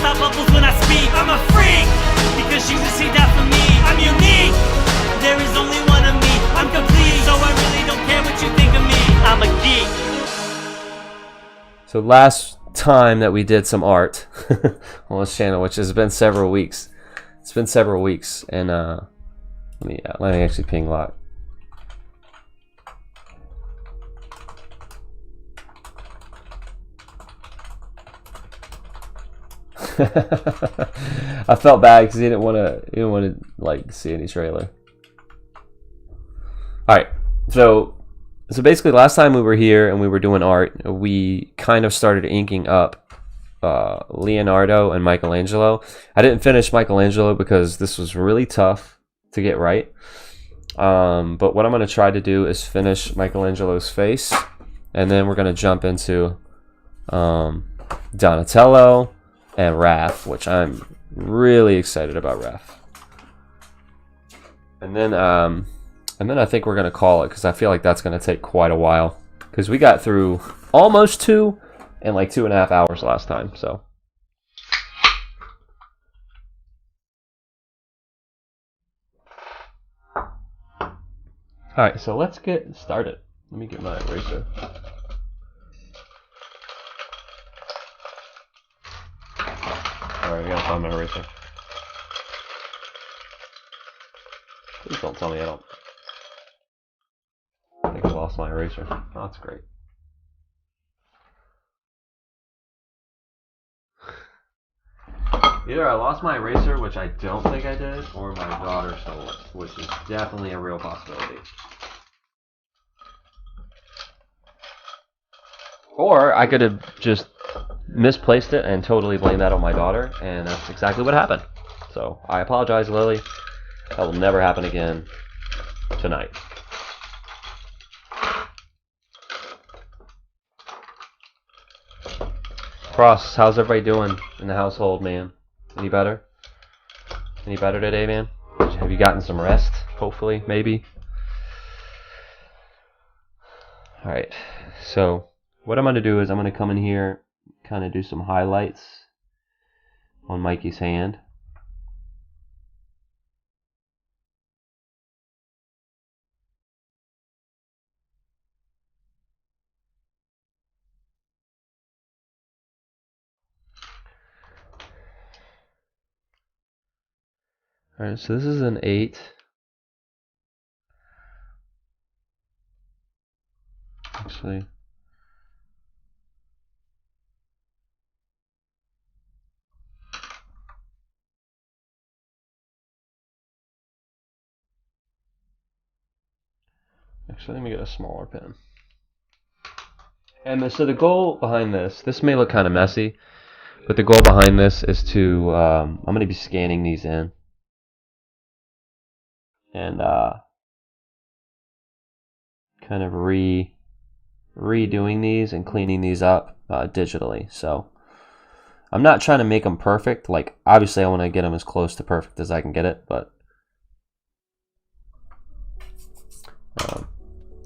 out bubbles when I speak. I'm a freak, because you see that for me. I'm unique, there is only one of me. I'm complete, so I really don't care what you think of me. I'm a geek. So last time that we did some art on this channel, which has been several weeks. It's been several weeks, and let me actually ping lock. I felt bad because he didn't want to like see any trailer. All right, so basically last time we were here and we were doing art, we kind of started inking up Leonardo and Michelangelo. I didn't finish Michelangelo because this was really tough to get right. But what I'm going to try to do is finish Michelangelo's face, and then we're going to jump into Donatello and Raph, which I'm really excited about Raph. And then I think we're going to call it, because I feel like that's going to take quite a while, because we got through almost 2 in like 2.5 hours last time. So alright, so let's get started. Let me get my eraser. Alright, I gotta find my eraser. Please don't tell me I think I lost my eraser. Oh, that's great. Either I lost my eraser, which I don't think I did, or my daughter stole it, which is definitely a real possibility. Or I could have just misplaced it and totally blamed that on my daughter, and that's exactly what happened. So I apologize, Lily. That will never happen again tonight. Cross, how's everybody doing in the household, man? Any better? Any better today, man? Have you gotten some rest? Hopefully, maybe. Alright, so what I'm going to do is I'm going to come in here, kind of do some highlights on Mikey's hand. Alright, so this is an 8. Actually, let me get a smaller pen. And so the goal behind this may look kind of messy, but the goal behind this is to, I'm going to be scanning these in. And kind of redoing these and cleaning these up digitally. So I'm not trying to make them perfect. Like, obviously I want to get them as close to perfect as I can get it, but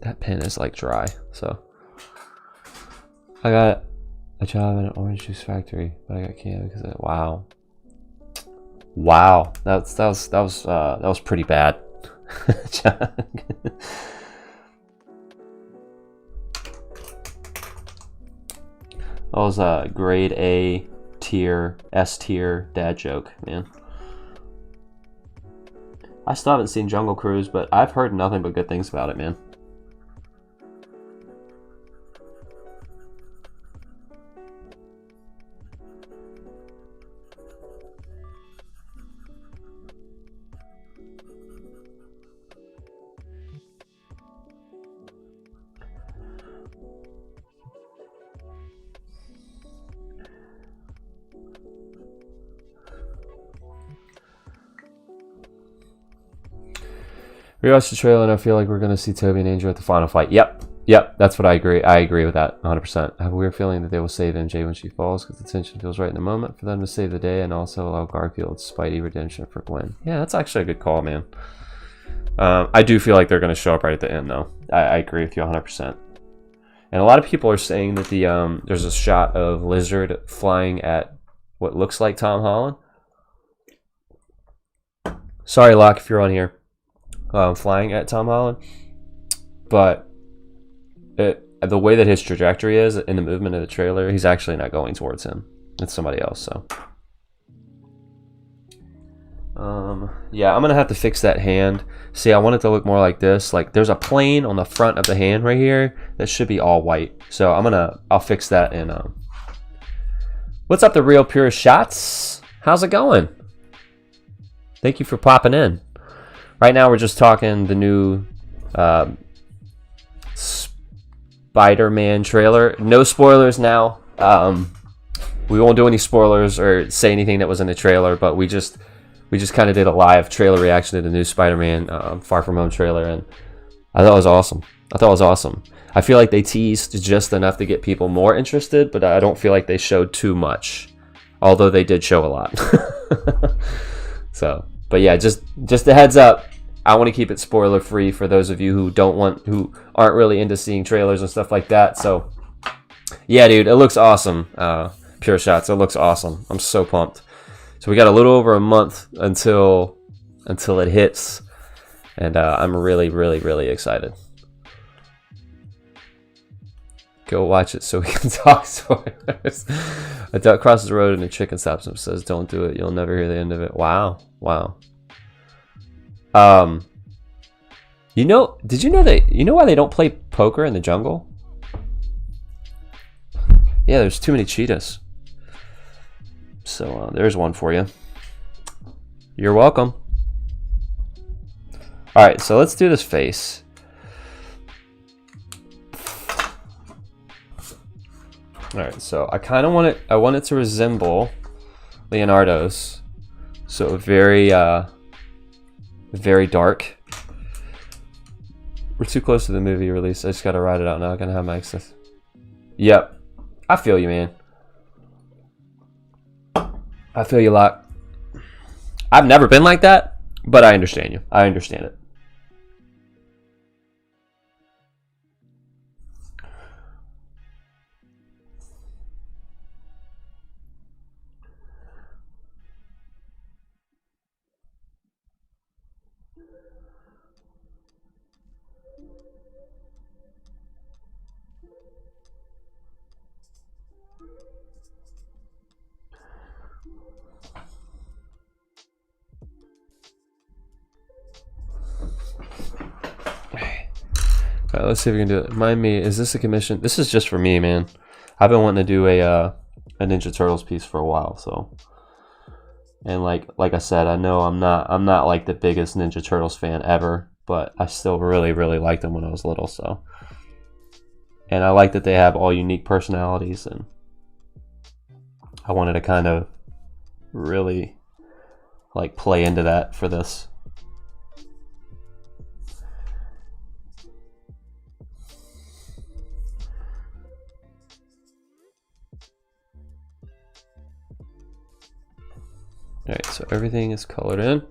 that pen is like dry. So I got a job in an orange juice factory, but I got canned because wow, that was pretty bad. That was a grade A tier, S tier dad joke, man. I still haven't seen Jungle Cruise, but I've heard nothing but good things about it, man. Rewatch the trailer and I feel like we're going to see Toby and Andrew at the final fight. Yep, that's what I agree. I agree with that 100%. I have a weird feeling that they will save MJ when she falls because the tension feels right in the moment for them to save the day and also allow Garfield's Spidey redemption for Gwen. Yeah, that's actually a good call, man. I do feel like they're going to show up right at the end, though. I agree with you 100%. And a lot of people are saying that the there's a shot of Lizard flying at what looks like Tom Holland. Sorry, Locke, if you're on here flying at Tom Holland. But the way that his trajectory is in the movement of the trailer, he's actually not going towards him. It's somebody else, so. Yeah, I'm going to have to fix that hand. See, I want it to look more like this. Like, there's a plane on the front of the hand right here that should be all white. So I'll fix that in. What's up, the Real Pure Shots? How's it going? Thank you for popping in. Right now, we're just talking the new Spider-Man trailer. No spoilers now. We won't do any spoilers or say anything that was in the trailer, but we just kind of did a live trailer reaction to the new Spider-Man Far From Home trailer, and I thought it was awesome. I feel like they teased just enough to get people more interested, but I don't feel like they showed too much, although they did show a lot. So, but yeah, just a heads up. I want to keep it spoiler free for those of you who aren't really into seeing trailers and stuff like that. So, yeah, dude, it looks awesome. Pure Shots, it looks awesome. I'm so pumped. So we got a little over a month until it hits, and I'm really, really, really excited. Go watch it so we can talk spoilers. A duck crosses the road and a chicken stops him, says, "Don't do it. You'll never hear the end of it." Wow. Did you know why they don't play poker in the jungle? Yeah, there's too many cheetahs. So there's one for you. You're welcome. All right, so let's do this face. All right, so I want it to resemble Leonardo's. So very dark. We're too close to the movie release. I just gotta ride it out now. I'm gonna have my access. Yep, I feel you, man. I feel you a lot. I've never been like that, but I understand you. I understand it. All right, let's see if we can do it. Remind me, is this a commission? This is just for me, man. I've been wanting to do a Ninja Turtles piece for a while, so. And like I said, I know I'm not like the biggest Ninja Turtles fan ever, but I still really, really liked them when I was little, so. And I like that they have all unique personalities, and I wanted to kind of really like play into that for this. Alright, so everything is colored in. You're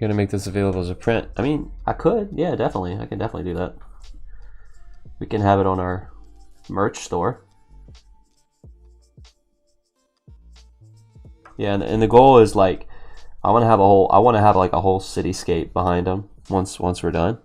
gonna make this available as a print. I mean, I could, yeah, definitely. I can definitely do that. We can have it on our merch store. Yeah, and the goal is like, I want to have like a whole cityscape behind them once we're done.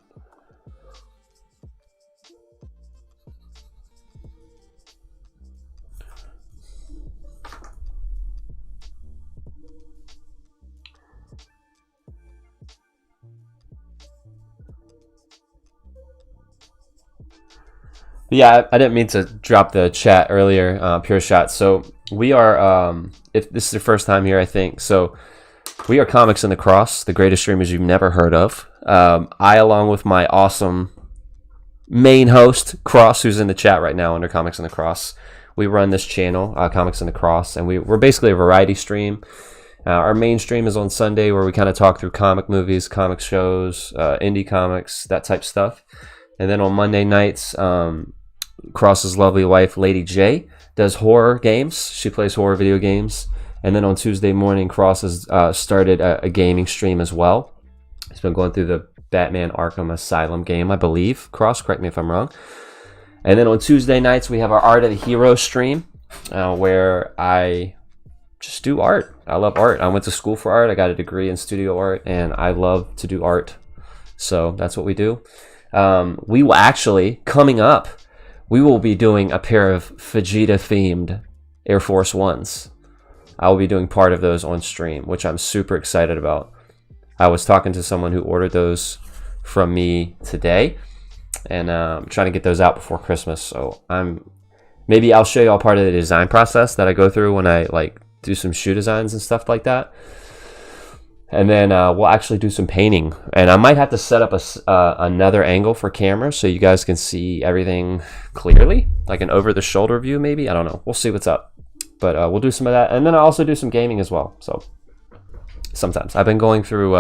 Yeah, I didn't mean to drop the chat earlier, Pure Shot. So we are, if this is your first time here, I think. So we are Comics in the Cross, the greatest streamers you've never heard of. I, along with my awesome main host, Cross, who's in the chat right now under Comics in the Cross, we run this channel, Comics in the Cross, and we're basically a variety stream. Our main stream is on Sunday, where we kind of talk through comic movies, comic shows, indie comics, that type stuff. And then on Monday nights, Cross's lovely wife, Lady J, does horror games. She plays horror video games. And then on Tuesday morning, Cross has started a gaming stream as well. He's been going through the Batman Arkham Asylum game, I believe. Cross, correct me if I'm wrong. And then on Tuesday nights, we have our Art of the Hero stream, where I just do art. I love art. I went to school for art. I got a degree in studio art, and I love to do art. So that's what we do. We will actually, coming up, we will be doing a pair of Vegeta-themed Air Force Ones. I will be doing part of those on stream, which I'm super excited about. I was talking to someone who ordered those from me today, and I'm trying to get those out before Christmas. So maybe I'll show you all part of the design process that I go through when I like do some shoe designs and stuff like that. And then we'll actually do some painting, and I might have to set up another angle for camera so you guys can see everything clearly, like an over-the-shoulder view maybe. I don't know. We'll see what's up, but we'll do some of that, and then I'll also do some gaming as well. So sometimes I've been going through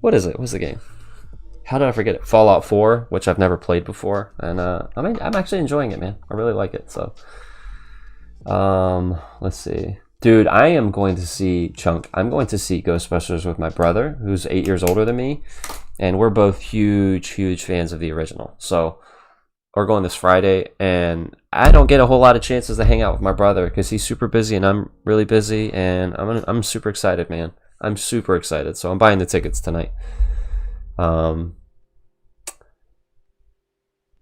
what is it? What's the game? How did I forget it? Fallout 4, which I've never played before, and I'm actually enjoying it, man. I really like it. So let's see. Dude, I am going to see Chunk. I'm going to see Ghostbusters with my brother, who's 8 years older than me, and we're both huge fans of the original. So we're going this Friday, and I don't get a whole lot of chances to hang out with my brother because he's super busy and I'm really busy, and I'm super excited, man. I'm super excited. So I'm buying the tickets tonight.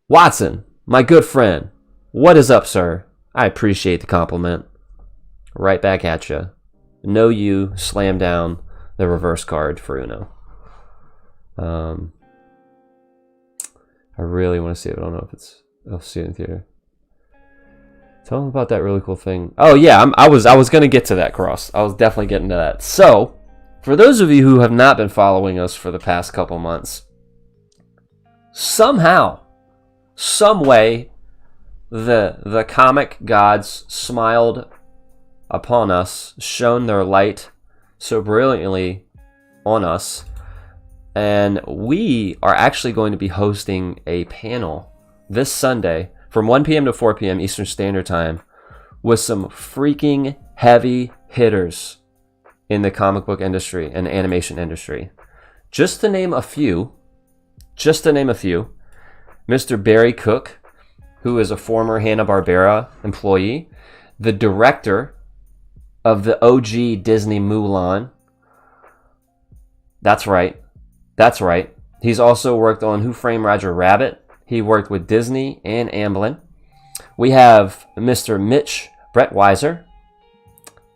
Watson, my good friend, what is up, sir? I appreciate the compliment. Right back at you. No, you slam down the reverse card for Uno. I really want to see it. I don't know if I'll see it in theater. Tell them about that really cool thing. Oh yeah, I was gonna get to that, Cross. I was definitely getting to that. So, for those of you who have not been following us for the past couple months, somehow, some way, the comic gods smiled upon us, shone their light so brilliantly on us, and we are actually going to be hosting a panel this Sunday from 1 p.m. to 4 p.m. Eastern Standard Time with some freaking heavy hitters in the comic book industry and animation industry. Just to name a few, Mr. Barry Cook, who is a former Hanna-Barbera employee, the director of the OG Disney Mulan. That's right. He's also worked on Who Framed Roger Rabbit. He worked with Disney and Amblin. We have Mr. Mitch Brettweiser.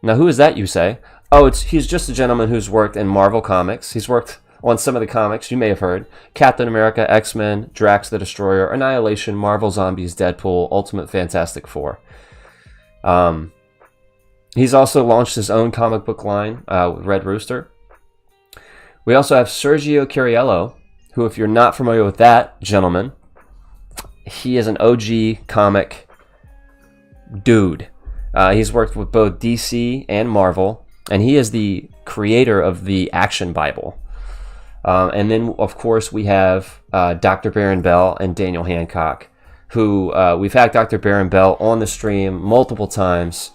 Now, who is that, you say? Oh, he's just a gentleman who's worked in Marvel Comics. He's worked on some of the comics you may have heard. Captain America, X-Men, Drax the Destroyer, Annihilation, Marvel Zombies, Deadpool, Ultimate Fantastic Four. He's also launched his own comic book line with Red Rooster. We also have Sergio Cariello, who, if you're not familiar with that gentleman, he is an OG comic dude. He's worked with both DC and Marvel, and he is the creator of the Action Bible. And then, of course, we have Dr. Baron Bell and Daniel Hancock, who we've had Dr. Baron Bell on the stream multiple times.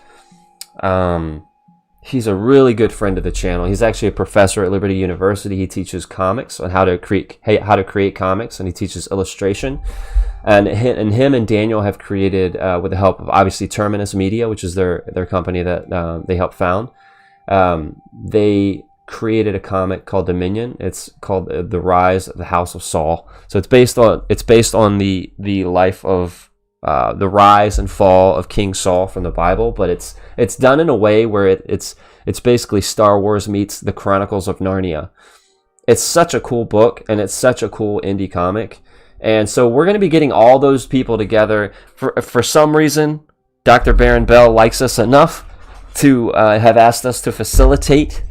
He's a really good friend of the channel. He's actually a professor at Liberty University. He teaches comics on how to create comics, and he teaches illustration. And him and Daniel have created, with the help of obviously Terminus Media, which is their company that they helped found. They created a comic called Dominion. It's called The Rise of the House of Saul. So it's based on the life of the rise and fall of King Saul from the Bible, but it's done in a way where it's basically Star Wars meets the Chronicles of Narnia. It's such a cool book, and it's such a cool indie comic. And so we're going to be getting all those people together. For some reason, Dr. Baron Bell likes us enough to have asked us to facilitate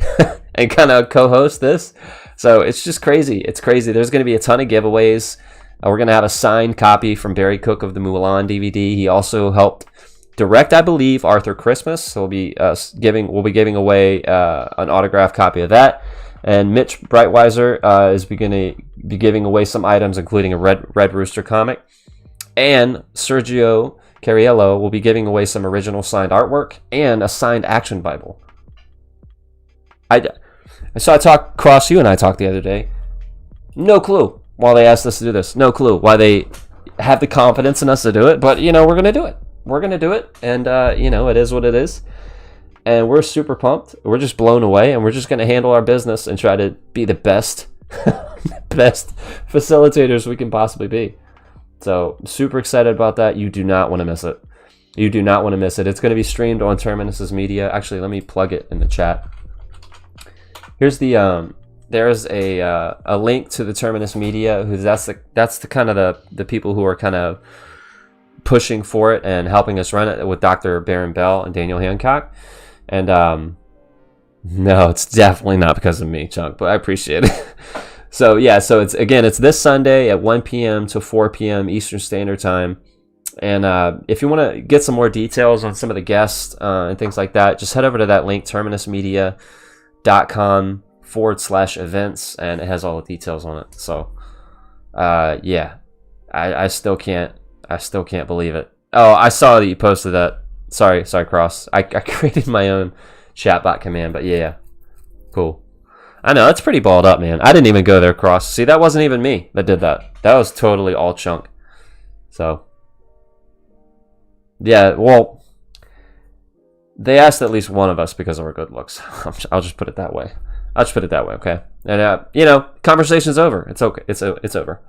and kind of co-host this. So it's just crazy. It's crazy. There's going to be a ton of giveaways. We're going to have a signed copy from Barry Cook of the Mulan DVD. He also helped direct, I believe, Arthur Christmas. So we'll be giving away an autographed copy of that. And Mitch Breitweiser is going to be giving away some items, including a Red Rooster comic. And Sergio Cariello will be giving away some original signed artwork and a signed Action Bible. So Cross, you and I talked the other day. No clue why they asked us to do this. No clue why they have the confidence in us to do it. But, we're going to do it. We're going to do it. And, it is what it is. and we're super pumped. We're just blown away, and we're just going to handle our business and try to be the best best facilitators we can possibly be. So super excited about that. You do not want to miss it. You do not want to miss it. It's going to be streamed on Terminus's media. Actually, let me plug it in the chat. Here's the there's a link to the Terminus media. That's the kind of the people who are kind of pushing for it and helping us run it, with Dr. Baron Bell and Daniel Hancock. And no, it's definitely not because of me, Chunk, but I appreciate it. So yeah, so it's this Sunday at 1 p.m. to 4 p.m. Eastern Standard Time. And if you want to get some more details on some of the guests and things like that, just head over to that link, terminusmedia.com/events, and it has all the details on it. So yeah, I still can't believe it. Oh, I saw that you posted that. Sorry, Cross. I created my own chatbot command, but yeah, cool. I know, that's pretty balled up, man. I didn't even go there, Cross. See, that wasn't even me that did that. That was totally all Chunk. So, yeah, well, they asked at least one of us because of our good looks. I'll just put it that way. I'll just put it that way, okay? And, you know, conversation's over. It's okay. It's over.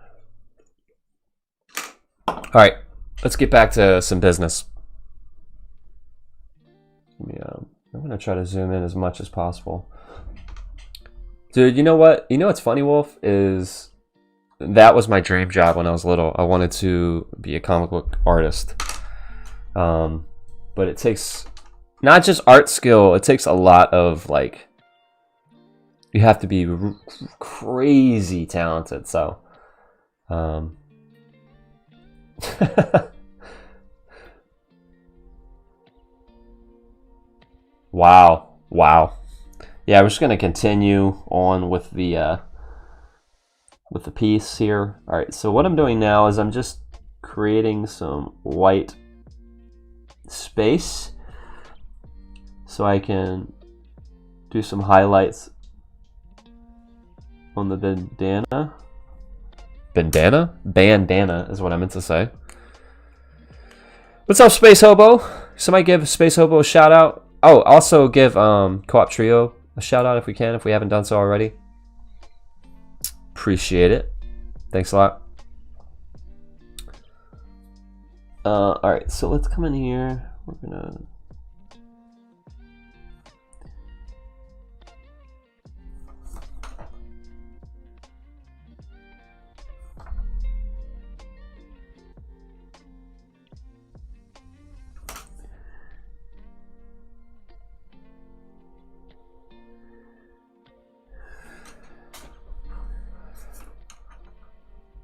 All right, let's get back to some business. I'm going to try to zoom in as much as possible. Dude, you know what? You know what's funny, Wolf, is that was my dream job when I was little. I wanted to be a comic book artist. But it takes not just art skill, it takes a lot of, like, you have to be crazy talented. So, wow. Yeah, we're just gonna continue on with the piece here. All right, so what I'm doing now is I'm just creating some white space so I can do some highlights on the bandana. Bandana is what I meant to say. What's up, Space Hobo? Somebody give Space Hobo a shout out. Oh, also give Co-op Trio a shout out if we can, if we haven't done so already. Appreciate it. Thanks a lot. All right, so let's come in here. We're gonna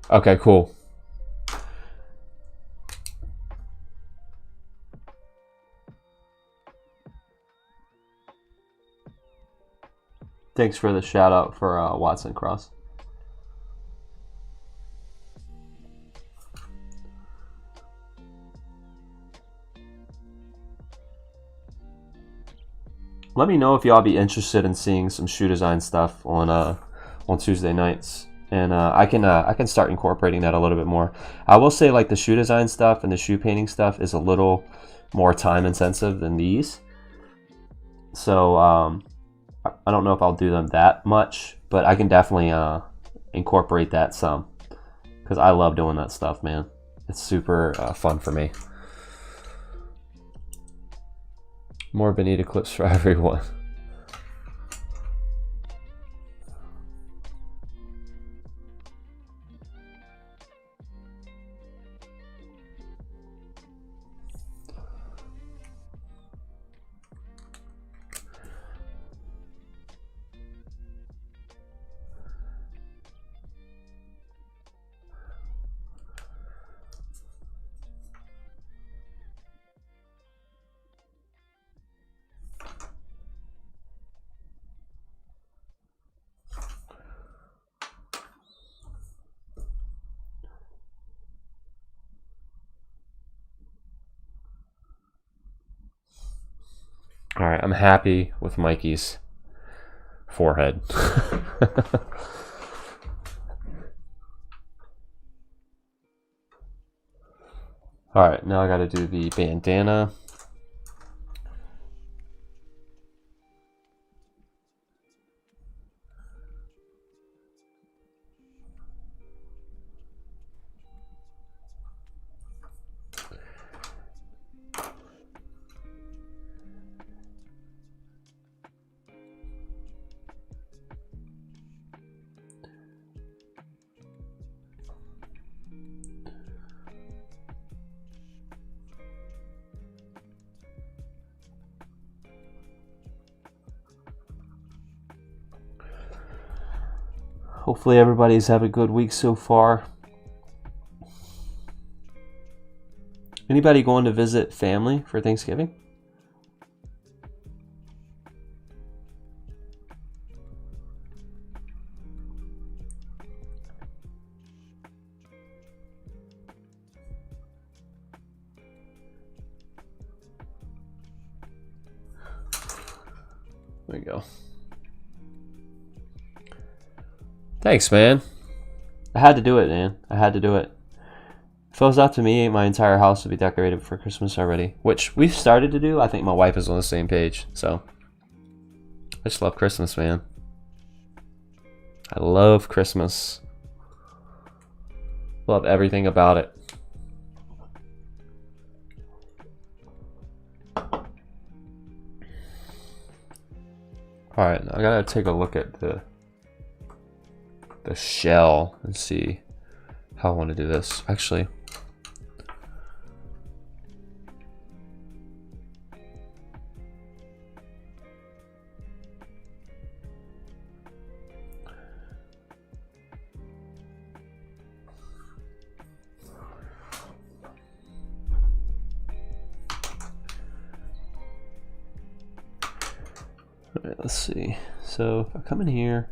okay, cool. Thanks for the shout out for Watson Cross. Let me know if y'all be interested in seeing some shoe design stuff on Tuesday nights. And I can start incorporating that a little bit more. I will say, like, the shoe design stuff and the shoe painting stuff is a little more time intensive than these. So I don't know if I'll do them that much, but I can definitely incorporate that some, because I love doing that stuff, man. It's super fun for me. More Benita clips for everyone. All right, I'm happy with Mikey's forehead. All right, now I got to do the bandana. Hopefully everybody's had a good week so far. Anybody going to visit family for Thanksgiving? There you go. Thanks, man. I had to do it, man. I had to do it. If it was up to me, my entire house would be decorated for Christmas already, which we've started to do. I think my wife is on the same page, so I just love Christmas, man. I love Christmas. Love everything about it. Alright, I gotta take a look at the shell and see how I want to do this. Actually, alright, let's see. So if I come in here,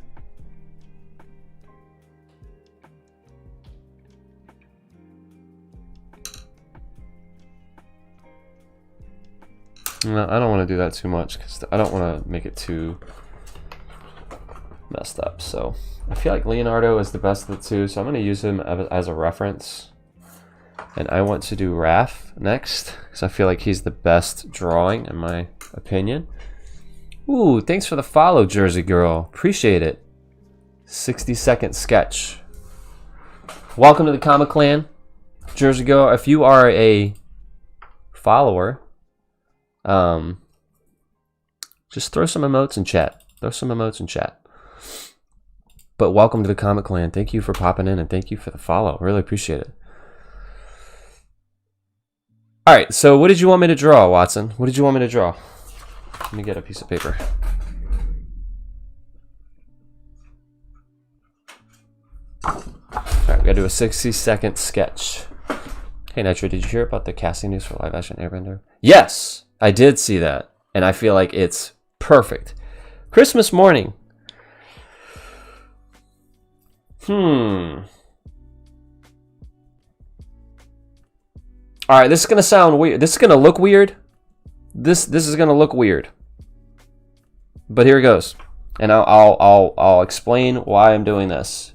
no, I don't want to do that too much because I don't want to make it too messed up. So I feel like Leonardo is the best of the two, so I'm going to use him as a reference. And I want to do Raph next because I feel like he's the best drawing in my opinion. Ooh, thanks for the follow, Jersey Girl. Appreciate it. 60-second sketch. Welcome to the Comic Clan, Jersey Girl. If you are a follower, just throw some emotes in chat. Throw some emotes in chat. But welcome to the Comic Clan. Thank you for popping in and thank you for the follow. Really appreciate it. All right, so what did you want me to draw, Watson? What did you want me to draw? Let me get a piece of paper. All right, we gotta do a 60-second sketch. Hey, Nitro, did you hear about the casting news for live action Airbender? Yes, I did see that, and I feel like it's perfect. Christmas morning. All right, this is gonna sound weird. This is gonna look weird. This is gonna look weird. But here it goes, and I'll explain why I'm doing this.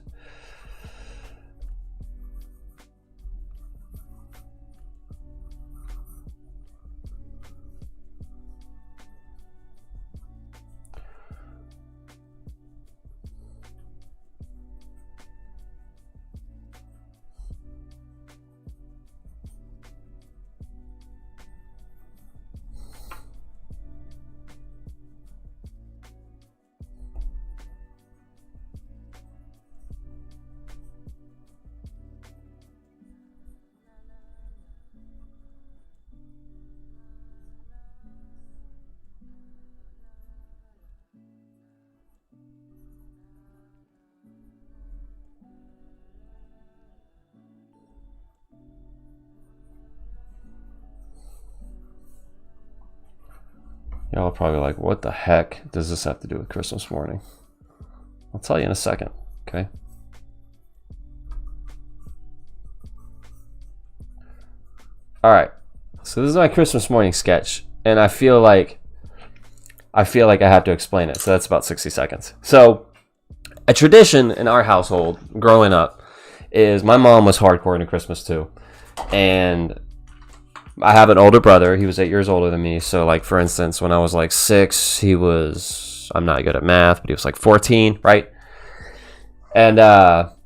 Y'all are probably like, what the heck does this have to do with Christmas morning? I'll tell you in a second, okay? All right, so this is my Christmas morning sketch, and I feel like I have to explain it, so that's about 60 seconds. So a tradition in our household growing up is my mom was hardcore into Christmas too, and I have an older brother. He was 8 years older than me. So, like, for instance, when I was like 6, he was, I'm not good at math, but he was like 14, right? And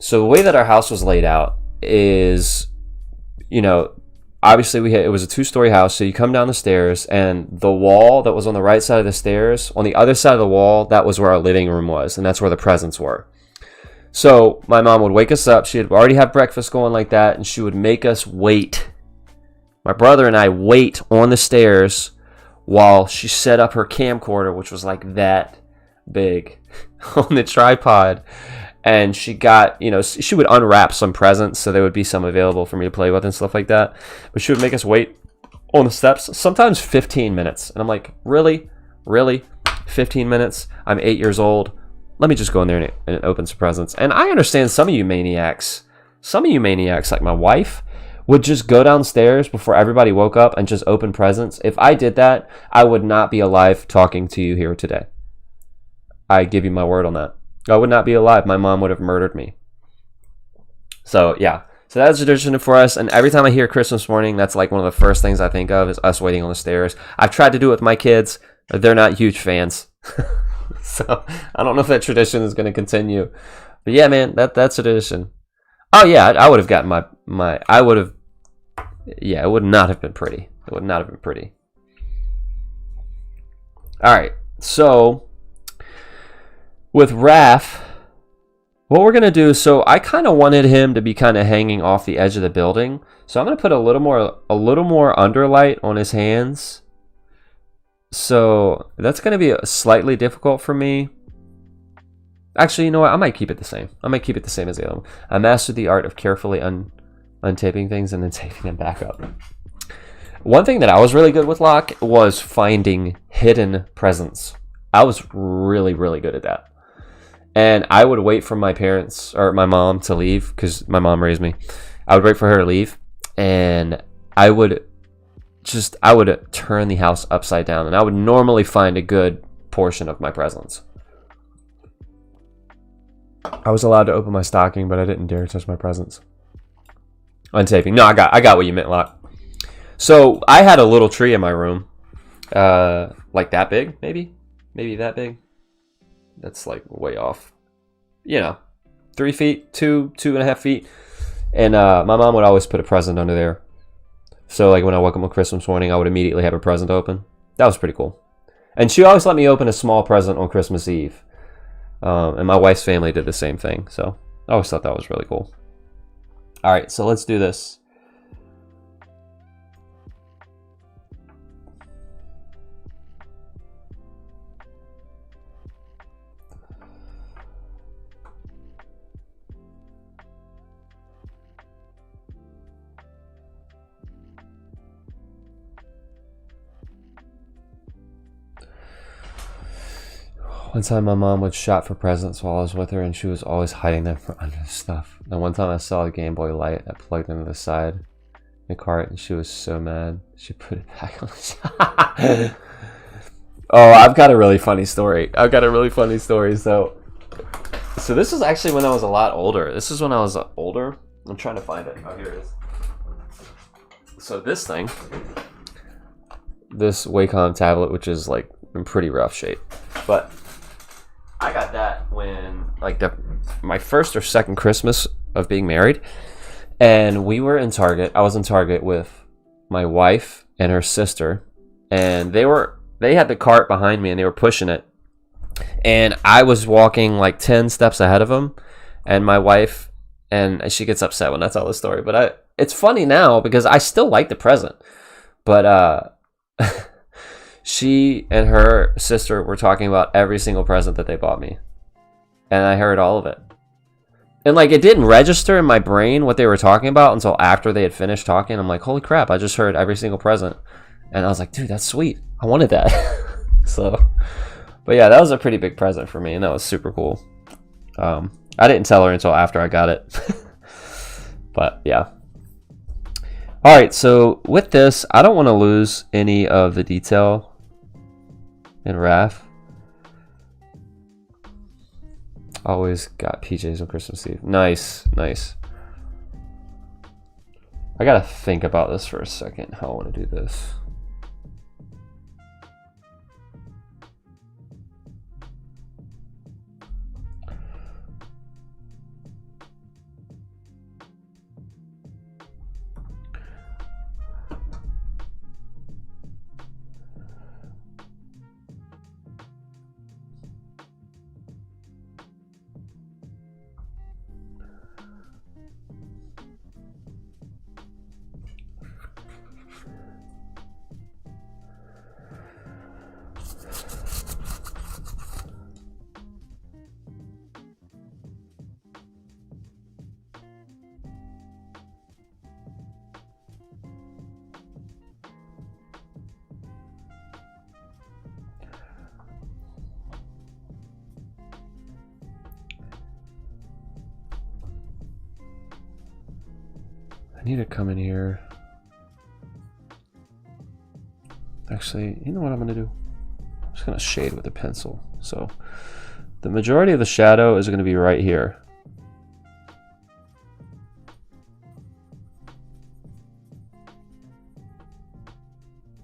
so the way that our house was laid out is, you know, obviously it was a 2-story house. So you come down the stairs, and the wall that was on the right side of the stairs, on the other side of the wall, that was where our living room was, and that's where the presents were. So my mom would wake us up. She'd already have breakfast going like that, and she would make us wait. My brother and I wait on the stairs while she set up her camcorder, which was like that big, on the tripod. And she got, you know, she would unwrap some presents, so there would be some available for me to play with and stuff like that. But she would make us wait on the steps, sometimes 15 minutes. And I'm like, really? Really? 15 minutes? I'm 8 years old. Let me just go in there and open some presents. And I understand some of you maniacs, like my wife, would just go downstairs before everybody woke up and just open presents. If I did that, I would not be alive talking to you here today. I give you my word on that. I would not be alive. My mom would have murdered me. So, yeah. So that's a tradition for us. And every time I hear Christmas morning, that's like one of the first things I think of is us waiting on the stairs. I've tried to do it with my kids. They're not huge fans. So I don't know if that tradition is going to continue. But yeah, man, that's a tradition. Oh, yeah, I would have gotten it would not have been pretty. It would not have been pretty. All right. So with Raph, what we're going to do, so I kind of wanted him to be kind of hanging off the edge of the building. So I'm going to put a little more underlight on his hands. So that's going to be slightly difficult for me. Actually, you know what? I might keep it the same. I might keep it the same as the other one. I mastered the art of carefully untaping things and then taping them back up. One thing that I was really good with, Locke, was finding hidden presents. I was really, really good at that. And I would wait for my parents or my mom to leave because my mom raised me. I would wait for her to leave, and I would turn the house upside down, and I would normally find a good portion of my presents. I was allowed to open my stocking, but I didn't dare touch my presents. Untaping. No, I got what you meant, Locke. So I had a little tree in my room, like that big, maybe that big. That's like way off. You know, 3 feet, 2.5 feet. And my mom would always put a present under there. So like when I woke up on Christmas morning, I would immediately have a present open. That was pretty cool. And she always let me open a small present on Christmas Eve. And my wife's family did the same thing. So I always thought that was really cool. All right, so let's do this. One time my mom would shop for presents while I was with her, and she was always hiding them from under stuff. And one time I saw the Game Boy Light I plugged into the side in the cart, and she was so mad. She put it back on the side. Oh, I've got a really funny story. So this is actually when I was a lot older. This is when I was older. I'm trying to find it. Oh, here it is. So this thing, this Wacom tablet, which is like in pretty rough shape, but I got that when like my first or second Christmas of being married, and we were in Target. I was in Target with my wife and her sister, and they had the cart behind me and they were pushing it, and I was walking like 10 steps ahead of them, and my wife, and she gets upset when I tell the story, but it's funny now because I still like the present, but she and her sister were talking about every single present that they bought me. And I heard all of it. And like it didn't register in my brain what they were talking about until after they had finished talking. I'm like, holy crap, I just heard every single present. And I was like, dude, that's sweet. I wanted that. So, but yeah, that was a pretty big present for me, and that was super cool. I didn't tell her until after I got it. But yeah. All right, so with this, I don't want to lose any of the detail in Raph. Always got PJs on Christmas Eve. Nice. I gotta think about this for a second, how I want to do this. need to come in here. Actually, you know what I'm gonna do? I'm just gonna shade with a pencil. So the majority of the shadow is gonna be right here.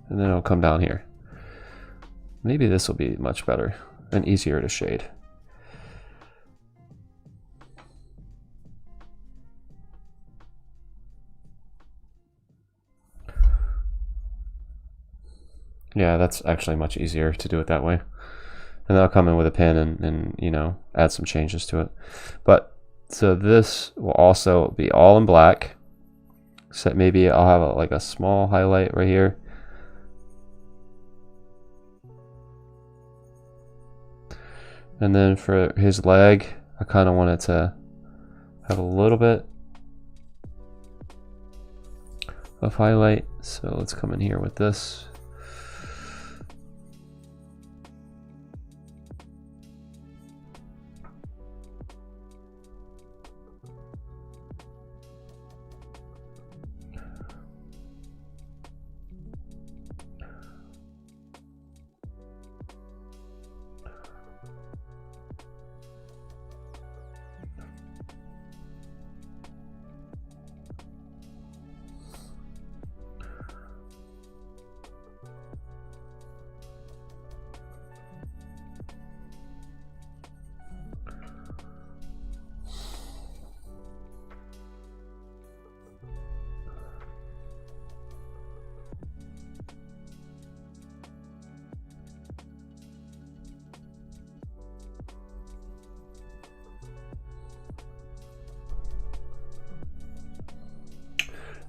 And then it'll come down here. Maybe this will be much better and easier to shade. Yeah, that's actually much easier to do it that way. And then I'll come in with a pen and you know, add some changes to it. But so this will also be all in black. Except maybe I'll have like a small highlight right here. And then for his leg, I kind of wanted to have a little bit of highlight. So let's come in here with this.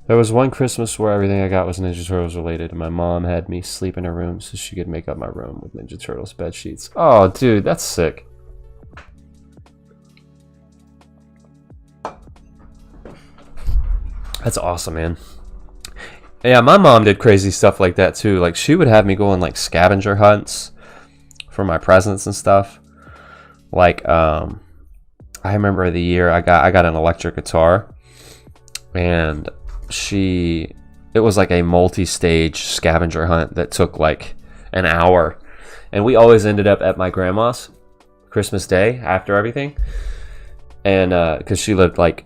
There was one Christmas where everything I got was Ninja Turtles related, and my mom had me sleep in her room so she could make up my room with Ninja Turtles bed sheets. Oh, dude, that's sick. That's awesome, man. Yeah, my mom did crazy stuff like that too. Like, she would have me go on like scavenger hunts for my presents and stuff. Like, I remember the year I got an electric guitar, and it was like a multi-stage scavenger hunt that took like an hour, and we always ended up at my grandma's Christmas Day after everything. And because she lived like,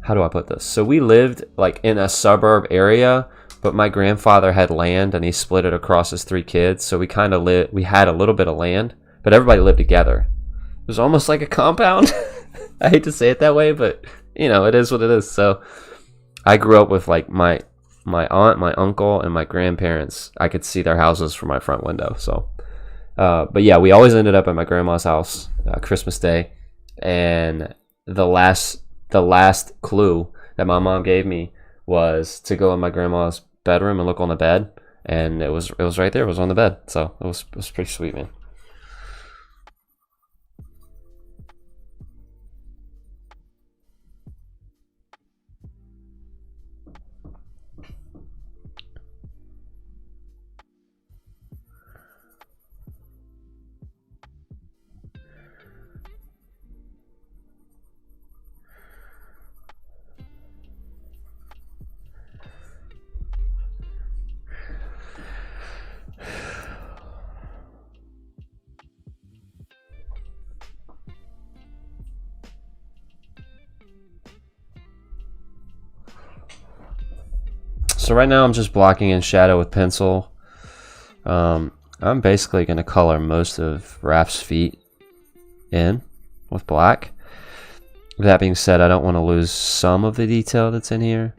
how do I put this? So we lived like in a suburb area, but my grandfather had land and he split it across his 3 kids. So we kind of we had a little bit of land, but everybody lived together. It was almost like a compound. I hate to say it that way, but you know, it is what it is. So I grew up with like my aunt, my uncle, and my grandparents. I could see their houses from my front window. So, but yeah, we always ended up at my grandma's house Christmas Day, and the last clue that my mom gave me was to go in my grandma's bedroom and look on the bed, and it was right there. It was on the bed, so it was pretty sweet, man. So right now I'm just blocking in shadow with pencil. I'm basically going to color most of Raph's feet in with black. That being said, I don't want to lose some of the detail that's in here.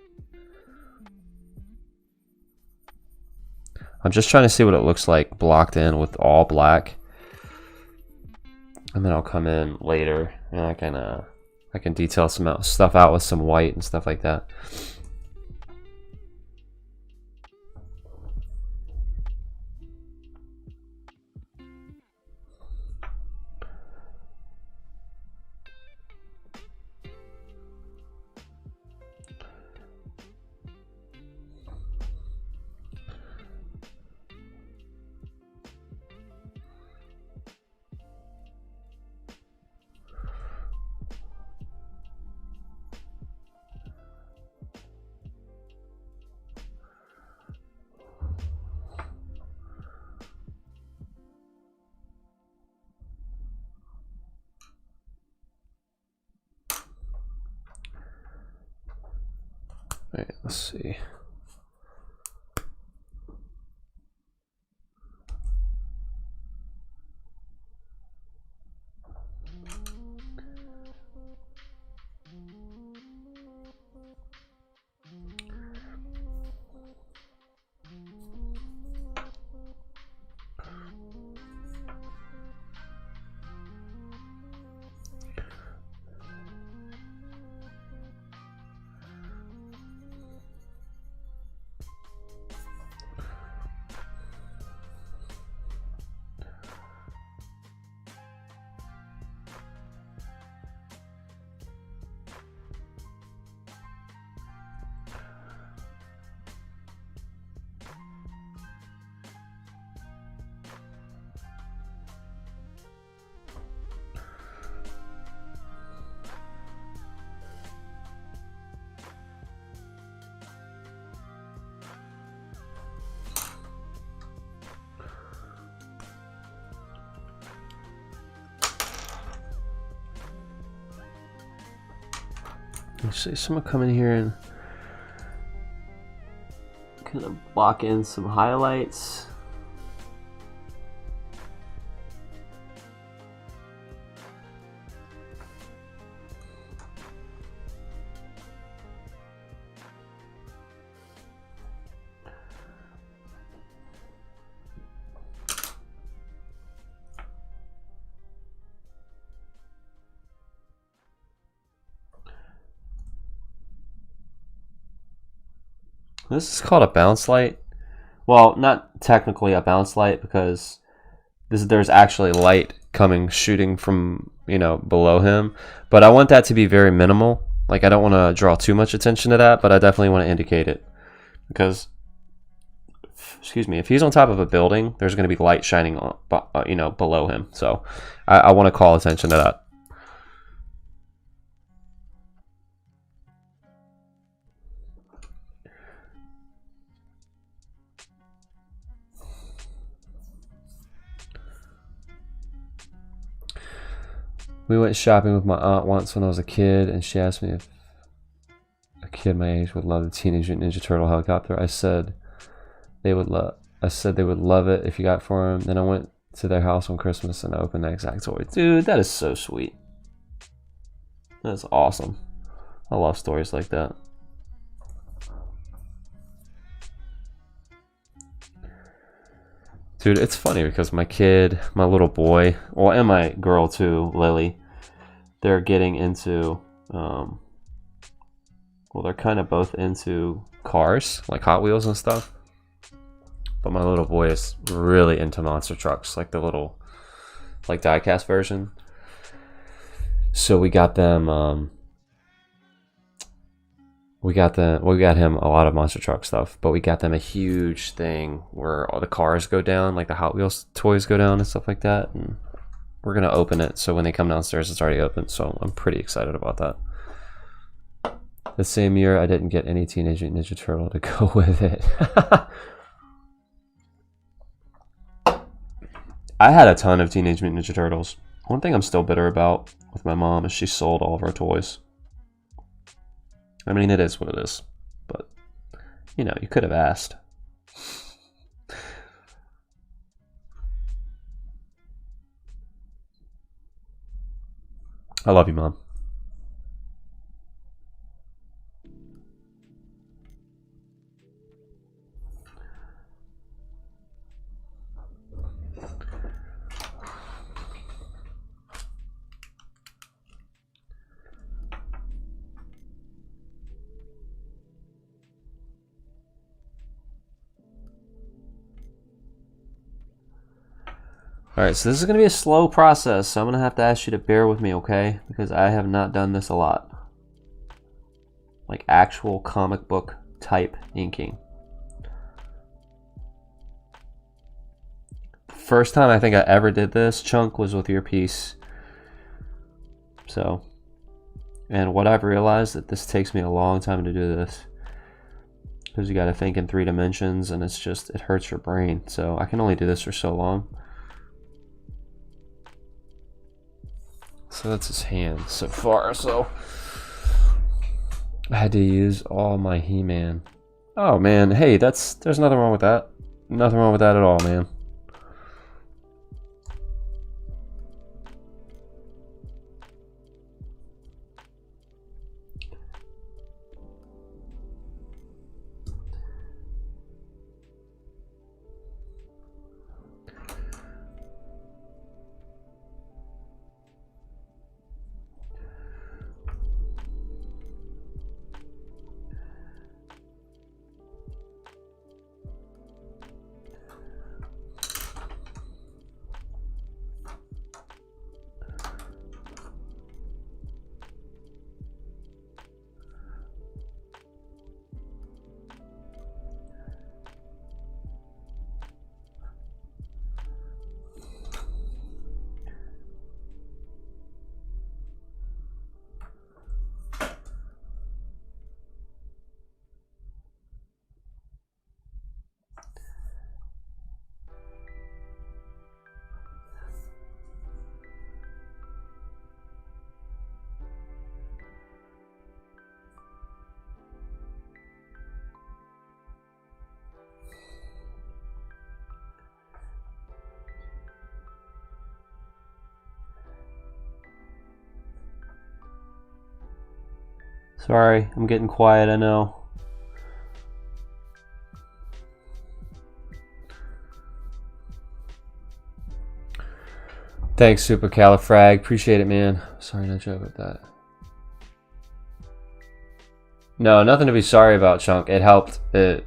I'm just trying to see what it looks like blocked in with all black. And then I'll come in later and I can detail some stuff out with some white and stuff like that. All right, let's see. See someone come in here and kind of block in some highlights. This is called a bounce light. Well, not technically a bounce light because there's actually light shooting from, you know, below him. But I want that to be very minimal. Like, I don't want to draw too much attention to that, but I definitely want to indicate it. Because, excuse me, if he's on top of a building, there's going to be light shining on, you know, below him. So I want to call attention to that. We went shopping with my aunt once when I was a kid, and she asked me if a kid my age would love the Teenage Mutant Ninja Turtle helicopter. I said they would love it if you got it for them. Then I went to their house on Christmas and I opened that exact toy. Dude, that is so sweet. That's awesome. I love stories like that. Dude, it's funny because my kid, my little boy, well, and my girl too, Lily, they're getting into, well, they're kind of both into cars, like Hot Wheels and stuff. But my little boy is really into monster trucks, like the little, like diecast version. So we got them, we got him a lot of monster truck stuff, but we got them a huge thing where all the cars go down, like the Hot Wheels toys go down and stuff like that. And we're gonna open it, so when they come downstairs, it's already open. So I'm pretty excited about that. The same year, I didn't get any Teenage Mutant Ninja Turtle to go with it. I had a ton of Teenage Mutant Ninja Turtles. One thing I'm still bitter about with my mom is she sold all of our toys. I mean, it is what it is, but, you know, you could have asked. I love you, Mom. Alright, so this is going to be a slow process, so I'm going to have to ask you to bear with me, okay? Because I have not done this a lot. Like actual comic book type inking. First time I think I ever did this, Chunk, was with your piece. So, and what I've realized that this takes me a long time to do this. Because you got to think in 3 dimensions, and it's just, it hurts your brain. So I can only do this for so long. So that's his hand so far. So I had to use all my He-Man. Oh man, hey, there's nothing wrong with that. Nothing wrong with that at all, man. Sorry, I'm getting quiet, I know. Thanks, Supercalifrag. Appreciate it, man. Sorry, not sure about that. No, nothing to be sorry about, Chunk. It helped. It,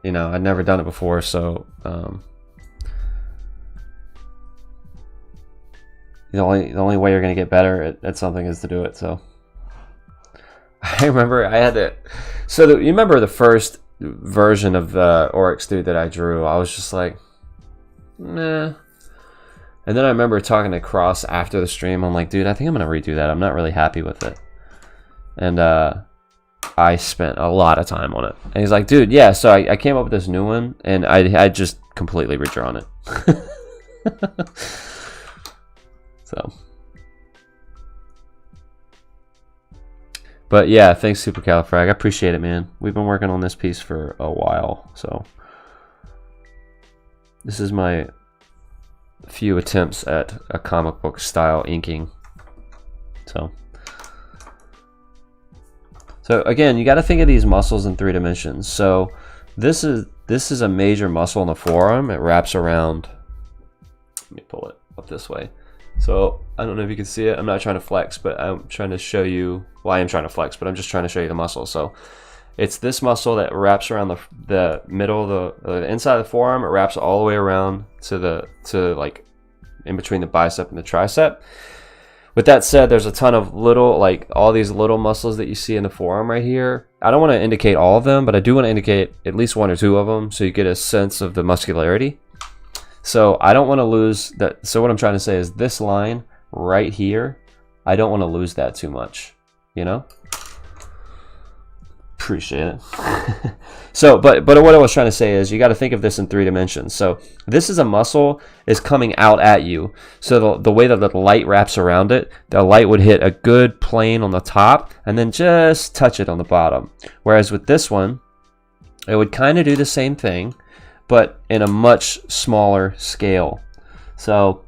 you know, I'd never done it before, so the only way you're gonna get better at something is to do it. So I remember I had to. So you remember the first version of the Oryx dude that I drew? I was just like, nah. And then I remember talking to Cross after the stream. I'm like, dude, I think I'm gonna redo that. I'm not really happy with it. And I spent a lot of time on it. And he's like, dude, yeah. So I came up with this new one, and I just completely redrawn it. So. But yeah, thanks Supercalifrag. I appreciate it, man. We've been working on this piece for a while, so this is my few attempts at a comic book style inking. So again, you got to think of these muscles in 3 dimensions. So this is a major muscle in the forearm. It wraps around. Let me pull it up this way. So I don't know if you can see it. I'm not trying to flex, but I'm trying to show you. Well, I am trying to flex, but I'm just trying to show you the muscle. So it's this muscle that wraps around the middle of the inside of the forearm. It wraps all the way around to like in between the bicep and the tricep. With that said, there's a ton of little, like all these little muscles that you see in the forearm right here. I don't want to indicate all of them, but I do want to indicate at least 1 or 2 of them so you get a sense of the muscularity. So I don't want to lose that. So what I'm trying to say is this line right here, I don't want to lose that too much, you know? Appreciate it. So, but what I was trying to say is you got to think of this in 3 dimensions. So this is a muscle is coming out at you. So the way that the light wraps around it, the light would hit a good plane on the top and then just touch it on the bottom. Whereas with this one, it would kind of do the same thing, but in a much smaller scale. So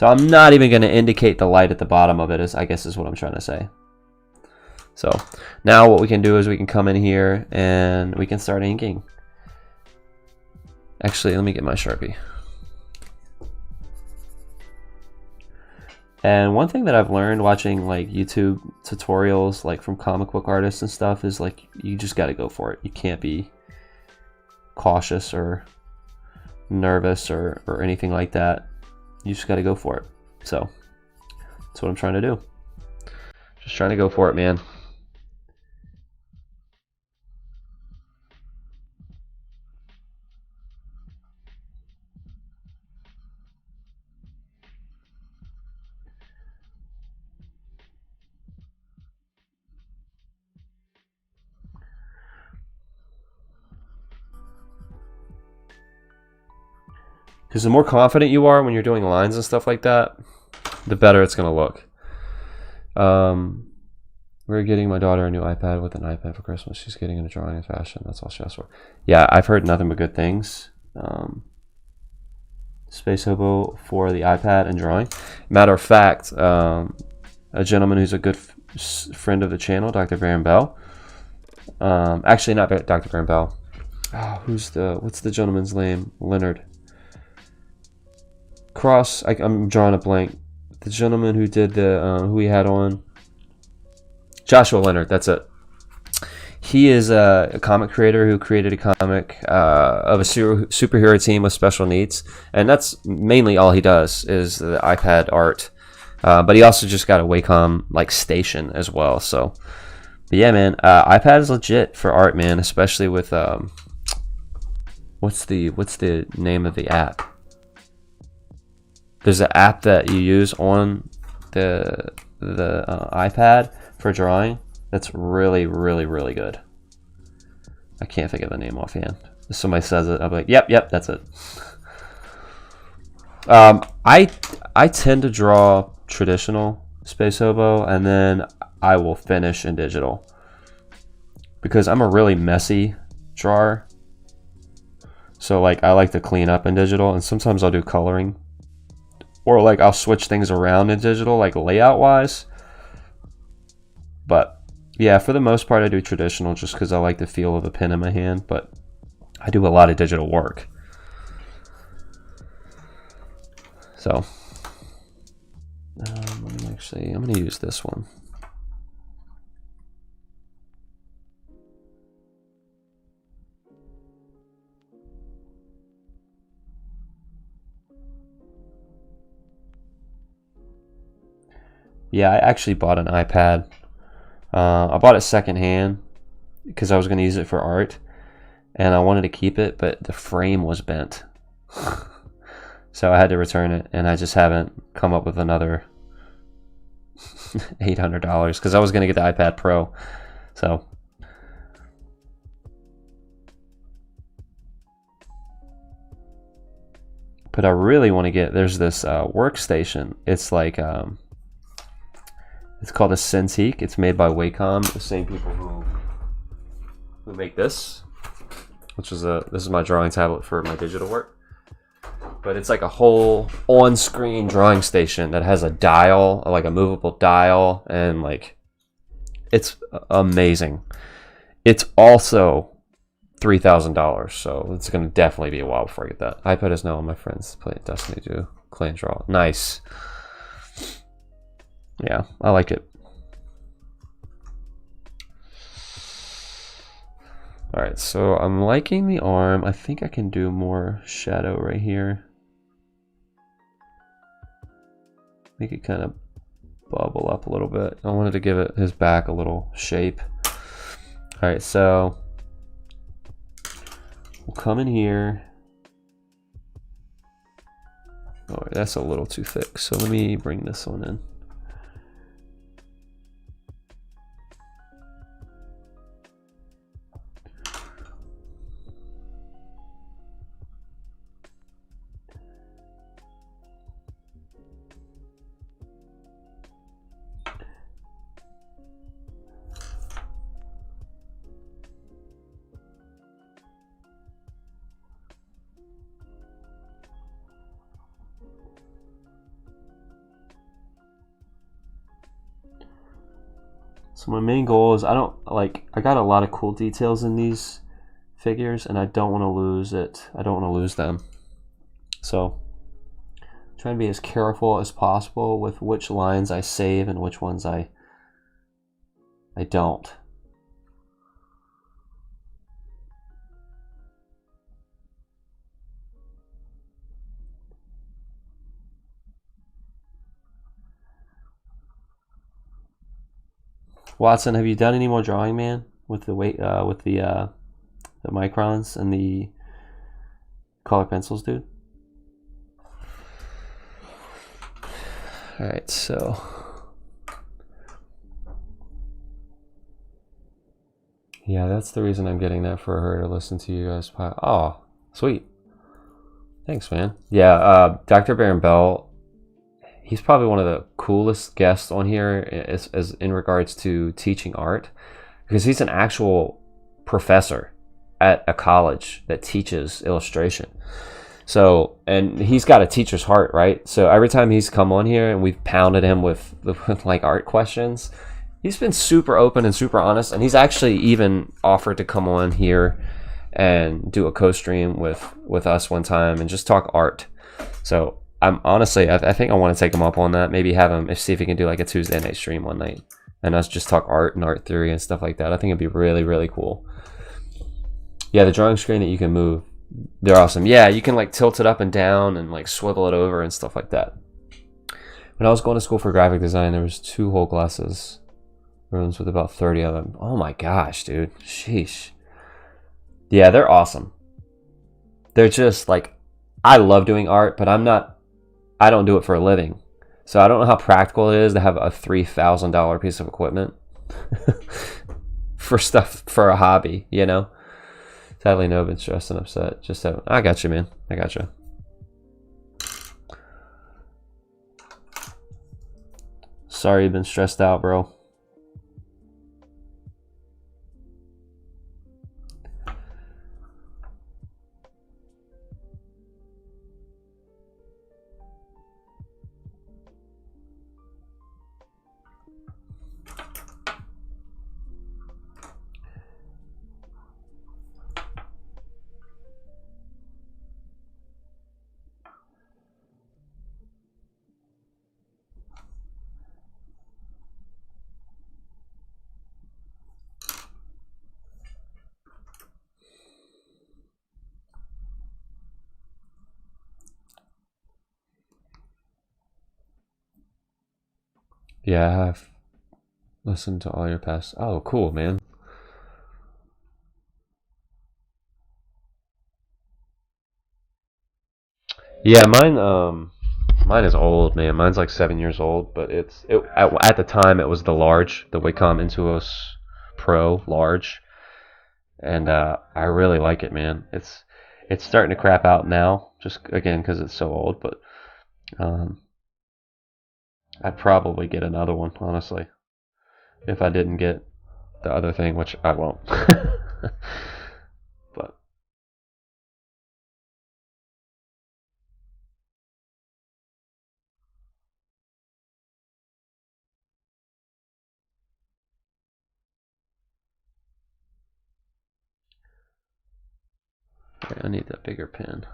I'm not even going to indicate the light at the bottom of it, I guess is what I'm trying to say. So now what we can do is we can come in here and we can start inking. Actually, let me get my Sharpie. And one thing that I've learned watching like YouTube tutorials like from comic book artists and stuff is like you just got to go for it. You can't be cautious or nervous or anything like that. You just got to go for it. So that's what I'm trying to do. Just trying to go for it, man. Because the more confident you are when you're doing lines and stuff like that, the better it's going to look. We're getting my daughter a new iPad with an iPad for Christmas. She's getting into drawing and fashion. That's all she asked for. Yeah, I've heard nothing but good things. Space Hobo for the iPad and drawing. Matter of fact, a gentleman who's a good friend of the channel, Dr. Baron Bell. Actually, not Dr. Baron Bell. Oh, what's the gentleman's name? Leonard. I'm drawing a blank. The gentleman who did who we had on. Joshua Leonard, that's it. He is a comic creator who created a comic of a superhero team with special needs, and that's mainly all he does is the iPad art. But he also just got a Wacom like station as well. So, but yeah, man, iPad is legit for art, man. Especially with what's the name of the app? There's an app that you use on the iPad for drawing. That's really, really, really good. I can't think of the name offhand. If somebody says it, I'll be like, yep, that's it. I tend to draw traditional Space Hobo, and then I will finish in digital. Because I'm a really messy drawer. So like I like to clean up in digital, and sometimes I'll do coloring. Or like I'll switch things around in digital, like layout wise. But yeah, for the most part, I do traditional just because I like the feel of a pen in my hand, but I do a lot of digital work. So, I'm going to use this one. Yeah, I actually bought an iPad. I bought it secondhand because I was going to use it for art, and I wanted to keep it, but the frame was bent. So I had to return it, and I just haven't come up with another $800 because I was going to get the iPad Pro. So but I really want to get, there's this workstation. It's like it's called a Cintiq. It's made by Wacom, the same people who make this, which is this is my drawing tablet for my digital work. But it's like a whole on-screen drawing station that has a dial, like a movable dial, and like it's amazing. It's also $3,000, so it's gonna definitely be a while before I get that. iPad is now on my friends playing Destiny 2, Clay and Draw. Nice. Yeah, I like it. Alright, so I'm liking the arm. I think I can do more shadow right here. Make it kind of bubble up a little bit. I wanted to give it his back a little shape. Alright, so we'll come in here. Oh, that's a little too thick, so let me bring this one in. So my main goal is I got a lot of cool details in these figures, and I don't want to lose it. I don't want to lose them. So I'm trying to be as careful as possible with which lines I save and which ones I don't. Watson, have you done any more drawing, man, with the weight, with the microns and the color pencils, dude? All right, so yeah, that's the reason I'm getting that, for her to listen to you guys. Oh, sweet. Thanks, man. Yeah, Dr. Baron Bell, he's probably one of the coolest guests on here as in regards to teaching art, because he's an actual professor at a college that teaches illustration. So, and he's got a teacher's heart, right? So every time he's come on here and we've pounded him with like art questions, he's been super open and super honest, and he's actually even offered to come on here and do a co-stream with us one time and just talk art. So I'm honestly, I think I want to take him up on that. Maybe have him, see if he can do like a Tuesday night stream one night and us just talk art and art theory and stuff like that. I think it'd be really, really cool. Yeah, the drawing screen that you can move, they're awesome. Yeah, you can like tilt it up and down and like swivel it over and stuff like that. When I was going to school for graphic design, there was 2 whole classes, rooms with about 30 of them. Oh my gosh, dude. Sheesh. Yeah, they're awesome. They're just like, I love doing art, but I don't do it for a living. So I don't know how practical it is to have a $3,000 piece of equipment for stuff, for a hobby, you know? Sadly, no, been stressed and upset. Just have, I got you, man. I got you. Sorry you've been stressed out, bro. Yeah, I have listened to all your past. Oh, cool, man. Yeah, mine is old, man. Mine's like 7 years old, but at the time it was the large, the Wacom Intuos Pro large, and I really like it, man. It's starting to crap out now, just again because it's so old, but um, I'd probably get another one, honestly, if I didn't get the other thing, which I won't. But I need that bigger pen.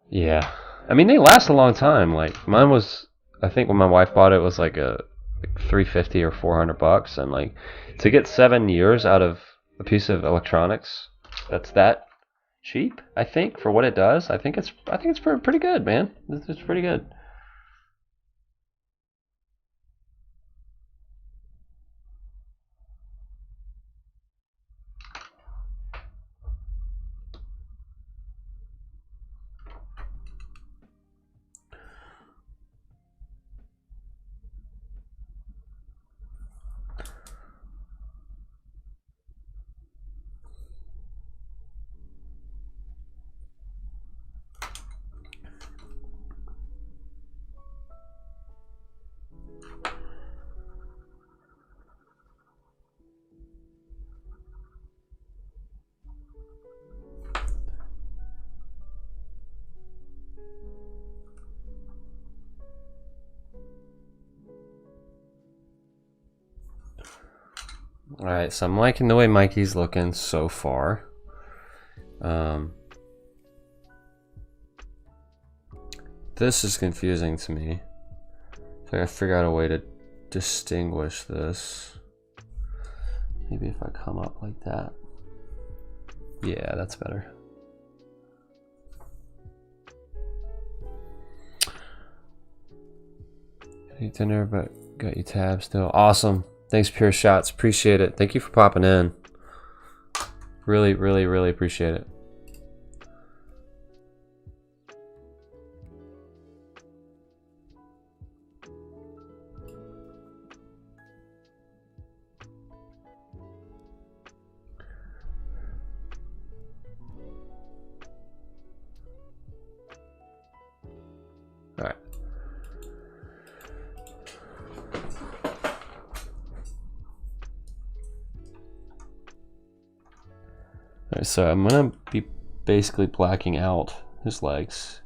Yeah, I mean they last a long time. Like mine was, I think when my wife bought it, it was like a like 350 or $400, and like to get 7 years out of a piece of electronics, that's that cheap. I think for what it does, I think it's pretty good, man. It's pretty good. Alright, so I'm liking the way Mikey's looking so far. This is confusing to me. So I gotta figure out a way to distinguish this. Maybe if I come up like that. Yeah, that's better. Eat dinner, but got you tabs still. Awesome. Thanks, Pure Shots. Appreciate it. Thank you for popping in. Really, really, really appreciate it. All right. All right, so I'm gonna be basically blacking out his legs.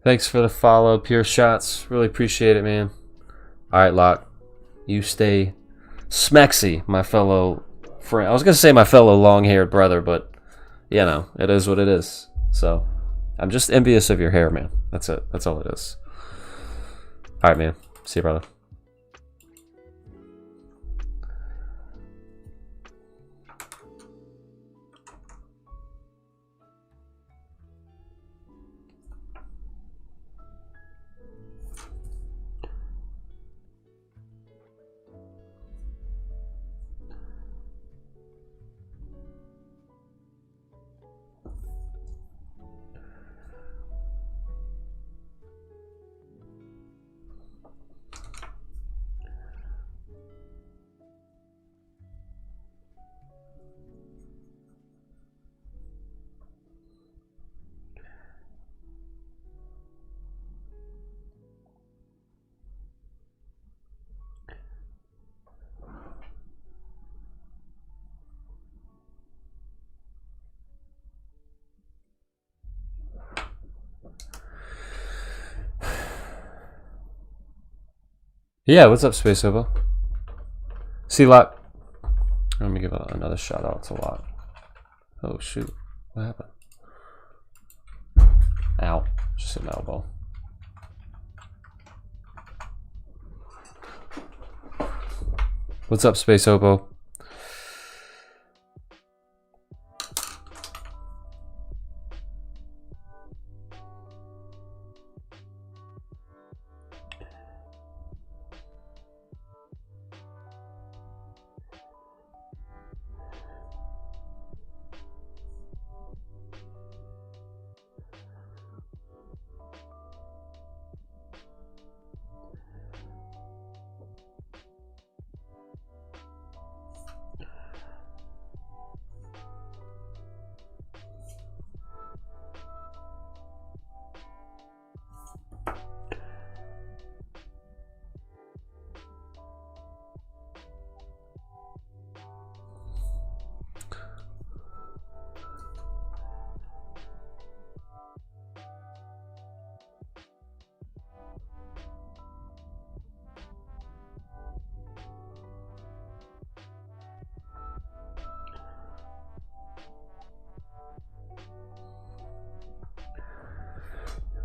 Thanks for the follow, Pure Shots. Really appreciate it, man. All right, Locke. You stay smexy, my fellow friend. I was going to say my fellow long-haired brother, but, you know, it is what it is. So, I'm just envious of your hair, man. That's it. That's all it is. All right, man. See you, brother. Yeah, what's up, Space Hobo? See, Lot. Let me give another shout out to Lot. Oh, shoot. What happened? Ow. Just an elbow. What's up, Space Hobo?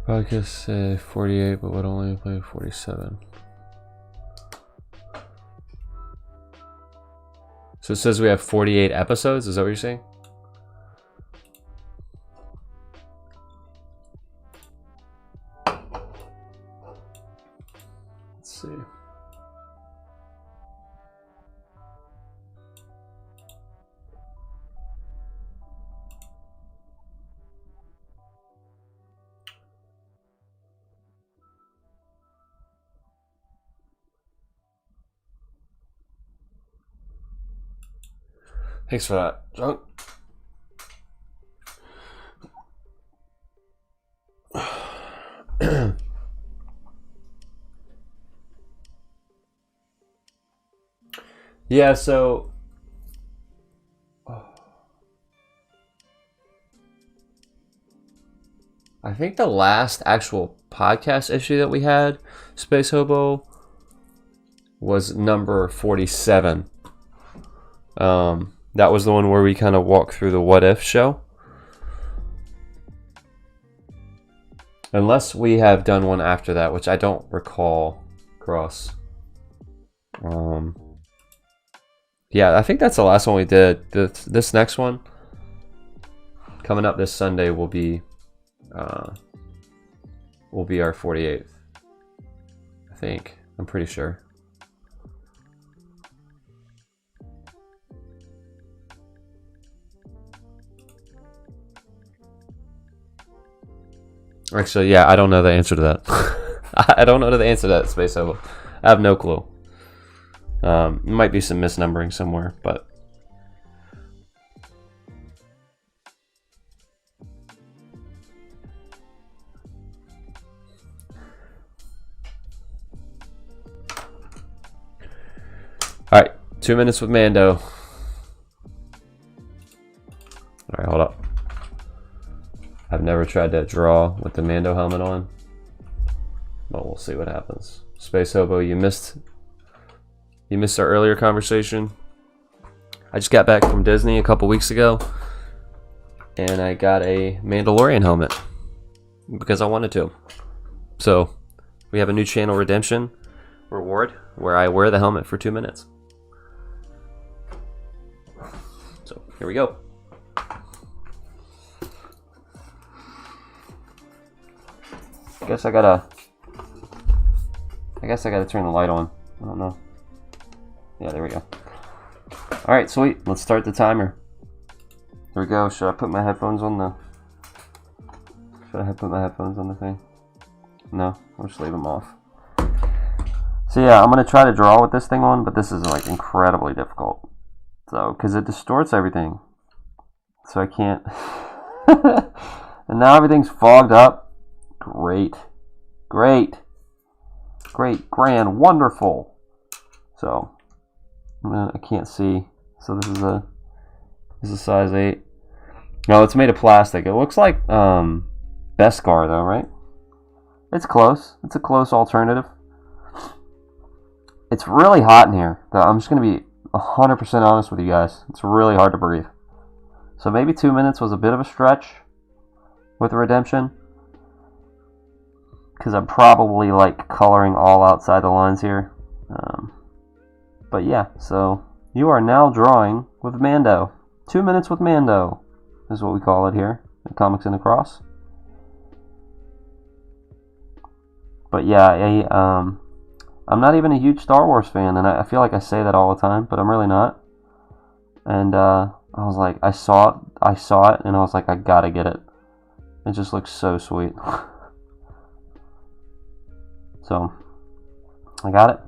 Podcast say 48, but would only play 47. So it says we have 48 episodes. Is that what you're saying? Let's see. Thanks for that, John. Yeah, so I think the last actual podcast issue that we had, Space Hobo, was number 47. That was the one where we kind of walked through the What If show. Unless we have done one after that, which I don't recall, Cross. Yeah, I think that's the last one we did. This next one, coming up this Sunday, will be our 48th. I think. I'm pretty sure. Actually, yeah, I don't know the answer to that. I don't know the answer to that, Space Hobo. I have no clue. Might be some misnumbering somewhere, but all right, 2 minutes with Mando. All right, hold up. I've never tried to draw with the Mando helmet on, but we'll see what happens. Space Hobo, you missed our earlier conversation. I just got back from Disney a couple weeks ago, and I got a Mandalorian helmet because I wanted to. So we have a new channel redemption reward where I wear the helmet for 2 minutes. So here we go. I guess I gotta turn the light on. I don't know. Yeah, there we go. Alright, sweet. Let's start the timer. Here we go. Should I put my headphones on the thing? No, I'll just leave them off. So yeah, I'm gonna try to draw with this thing on, but this is like incredibly difficult. So, because it distorts everything. So I can't. And now everything's fogged up. Great, grand, wonderful. So I can't see. So this is a size 8. No, it's made of plastic. It looks like Beskar though, right? It's close. It's a close alternative. It's really hot in here. I'm just gonna be 100% honest with you guys. It's really hard to breathe. So maybe 2 minutes was a bit of a stretch with the redemption, because I'm probably like coloring all outside the lines here. But yeah, so you are now drawing with Mando. 2 minutes with Mando is what we call it here at Comics in the Cross. But yeah, I'm not even a huge Star Wars fan, and I feel like I say that all the time, but I'm really not. And I was like, I saw it, and I was like, I gotta get it. It just looks so sweet. So, I got it.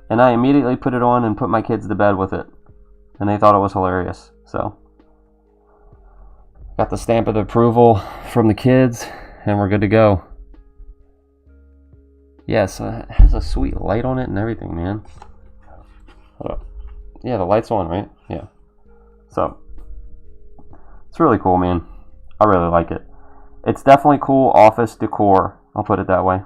And I immediately put it on and put my kids to bed with it. And they thought it was hilarious. So, got the stamp of approval from the kids, and we're good to go. Yeah, so it has a sweet light on it and everything, man. Hold up. Yeah, the light's on, right? Yeah. So, it's really cool, man. I really like it. It's definitely cool office decor. I'll put it that way.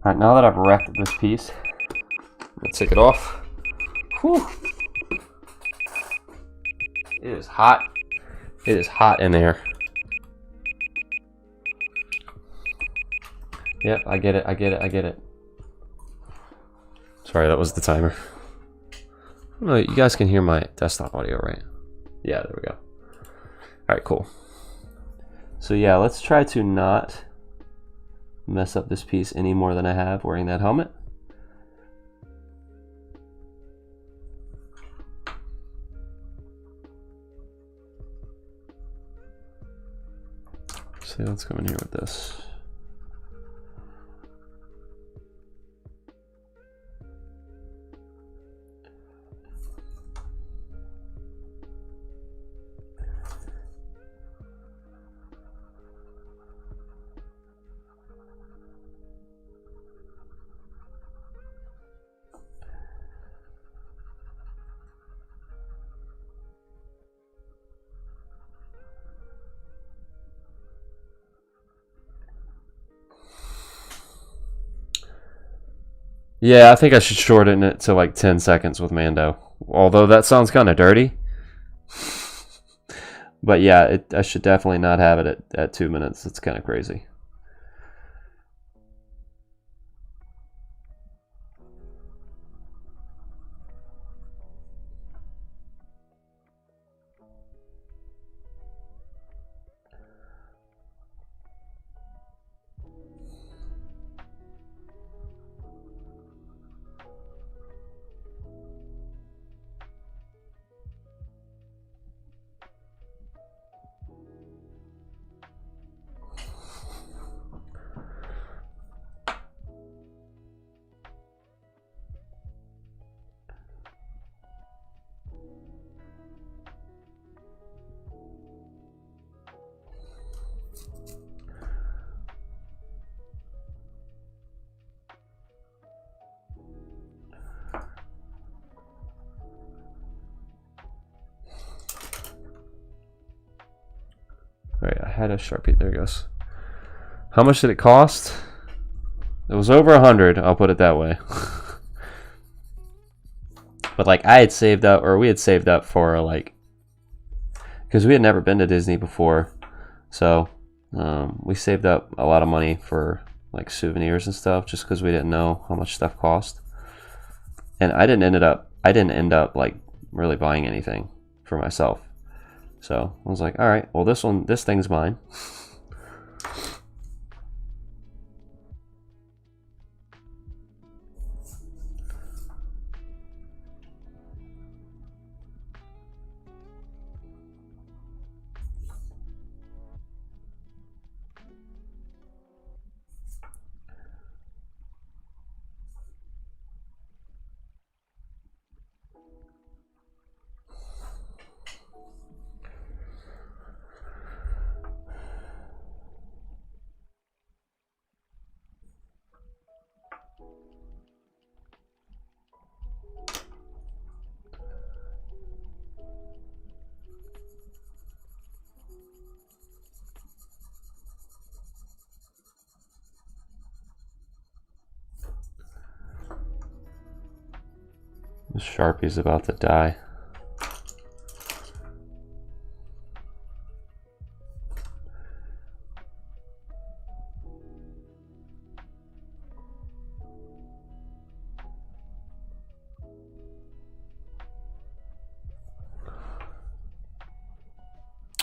Alright, now that I've wrapped this piece, I'm going to take it off. Whew. It is hot. It is hot in there. Yep, I get it. Sorry, that was the timer. I don't know, you guys can hear my desktop audio, right? Yeah, there we go. Alright, cool. So yeah, let's try to not mess up this piece any more than I have wearing that helmet. See what's coming here with this. Yeah, I think I should shorten it to like 10 seconds with Mando. Although that sounds kind of dirty. But yeah, I should definitely not have it at 2 minutes. It's kind of crazy. Alright, I had a Sharpie. There it goes. How much did it cost? It was over 100, I'll put it that way. But like I had saved up, or we had saved up for like, because we had never been to Disney before, so we saved up a lot of money for like souvenirs and stuff, just because we didn't know how much stuff cost. And I didn't end up like really buying anything for myself. So I was like, all right, well this thing's mine. The Sharpie's about to die.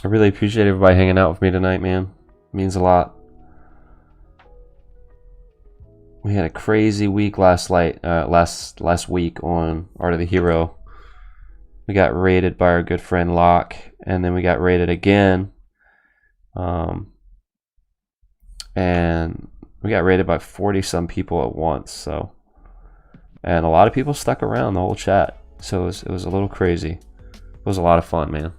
I really appreciate everybody hanging out with me tonight, man. It means a lot. We had a crazy week last week on Art of the Hero. We got raided by our good friend Locke, and then we got raided again. And we got raided by 40 some people at once. So, and a lot of people stuck around the whole chat. So it was a little crazy. It was a lot of fun, man.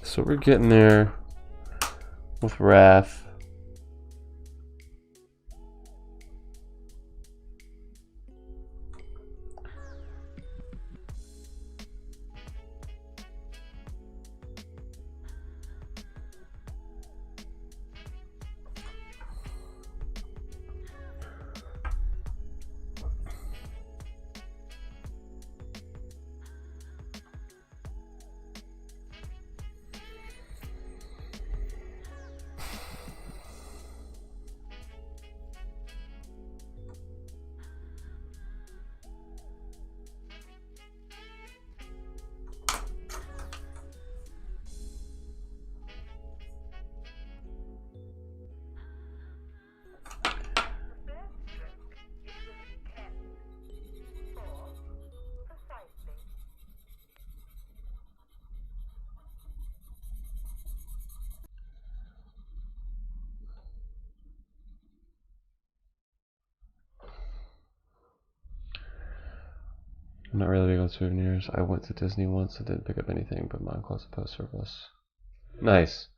So we're getting there with Raph. I'm not really big on souvenirs. I went to Disney once and didn't pick up anything but mine close to post surplus. Nice.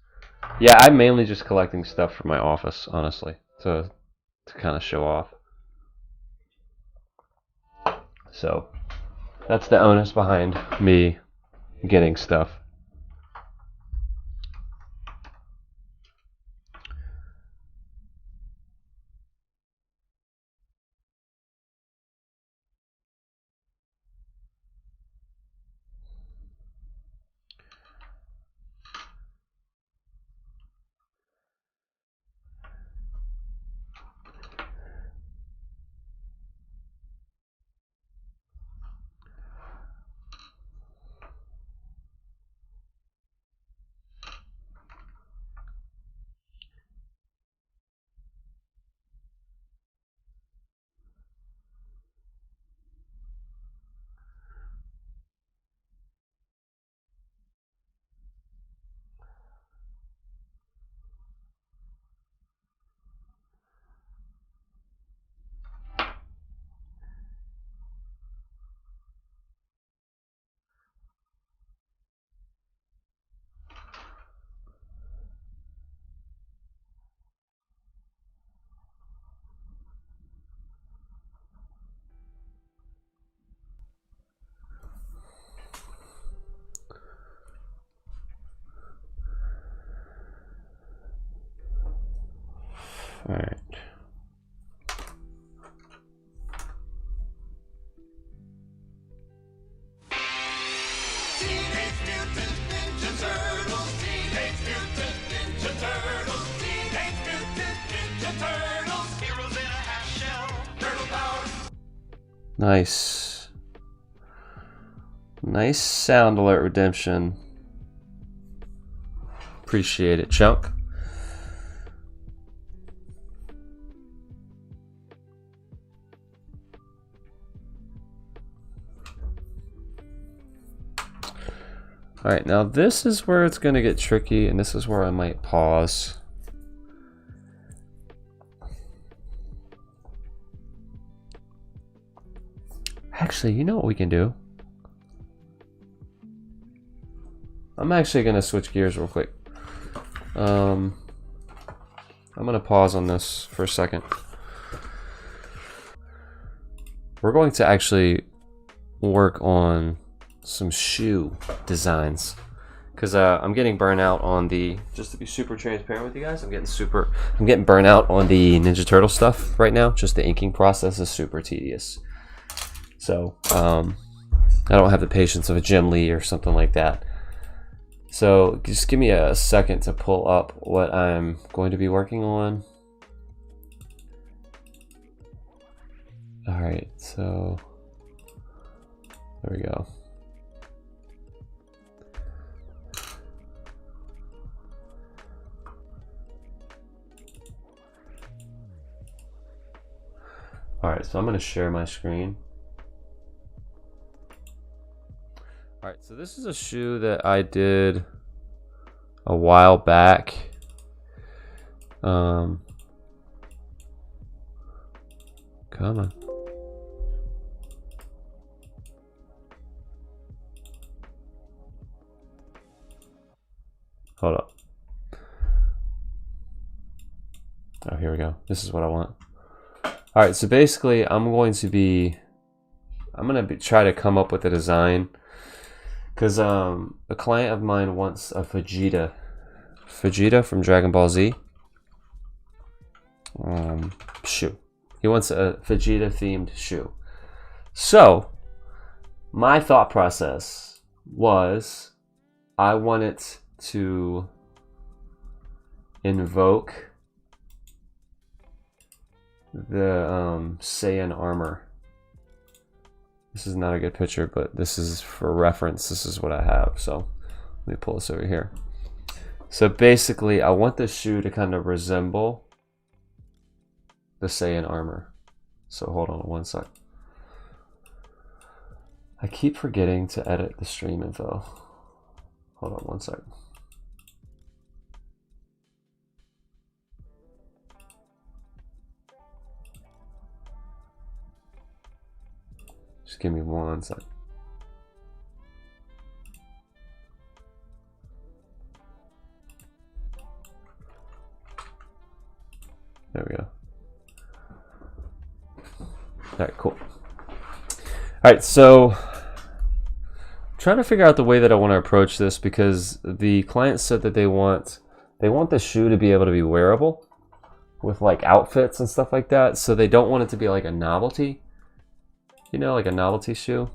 Yeah, I'm mainly just collecting stuff for my office, honestly, to kind of show off. So that's the onus behind me getting stuff. All right. Nice. Nice sound alert redemption. Appreciate it, Chunk. Alright, now this is where it's going to get tricky, and this is where I might pause. Actually, you know what we can do? I'm actually going to switch gears real quick. I'm going to pause on this for a second. We're going to actually work on some shoe designs, because I'm getting burnt out on the, just to be super transparent with you guys, I'm getting burnt out on the Ninja Turtle stuff right now. Just the inking process is super tedious. So I don't have the patience of a Jim Lee or something like that. So just give me a second to pull up what I'm going to be working on. All right, so there we go. All right, so I'm going to share my screen. All right, so this is a shoe that I did a while back. Come on. Hold up. Oh, here we go. This is what I want. All right, so basically I'm going to try to come up with a design, because a client of mine wants a Vegeta from Dragon Ball Z shoe. He wants a Vegeta themed shoe. So my thought process was, I want it to invoke the Saiyan armor. This is not a good picture, but this is for reference. This is what I have. So let me pull this over here. So basically, I want this shoe to kind of resemble the Saiyan armor. So hold on one sec. I keep forgetting to edit the stream info. Hold on one sec. Just give me one sec. There we go. Alright, cool. Alright, so I'm trying to figure out the way that I want to approach this, because the client said that they want the shoe to be able to be wearable with like outfits and stuff like that. So they don't want it to be like a novelty, you know, like a novelty shoe.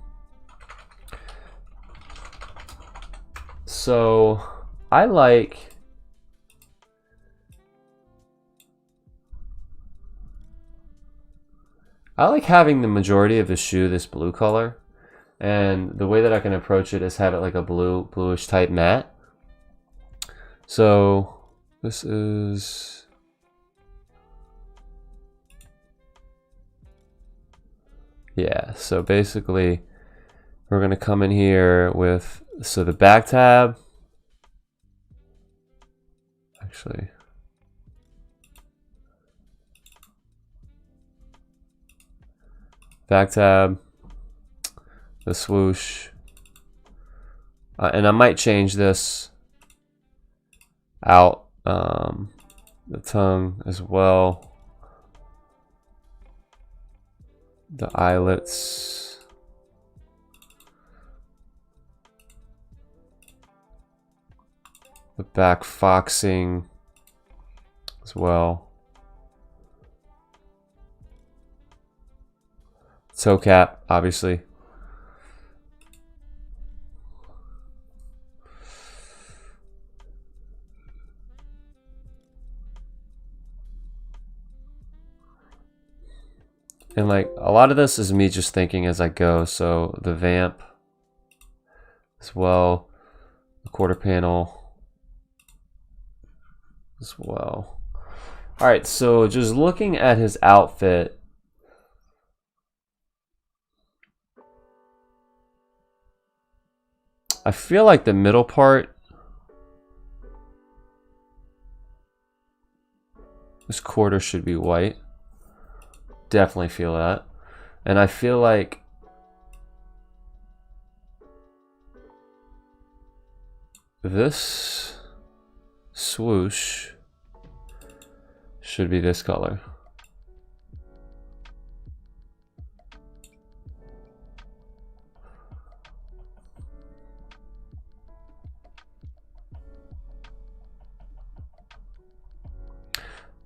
So I like having the majority of the shoe this blue color, and the way that I can approach it is have it like a bluish type matte. So this is, yeah, so basically we're going to come in here with, so the back tab, actually, back tab, the swoosh, and I might change this out, the tongue as well, the eyelets, the back foxing as well, toe cap, obviously. And like a lot of this is me just thinking as I go. So the vamp as well, the quarter panel as well. All right, so just looking at his outfit, I feel like the middle part, this quarter should be white. Definitely feel that. And I feel like this swoosh should be this color.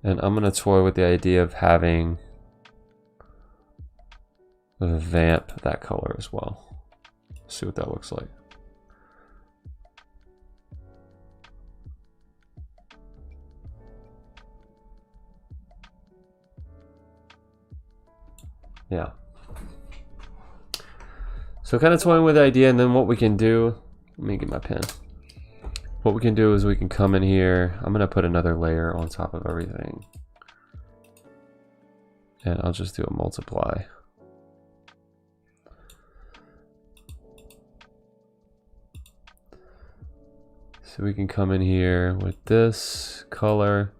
And I'm going to toy with the idea of having the vamp that color as well. See what that looks like. Yeah. So kind of toying with the idea, and then what we can do, let me get my pen. What we can do is we can come in here. I'm going to put another layer on top of everything. And I'll just do a multiply. So we can come in here with this color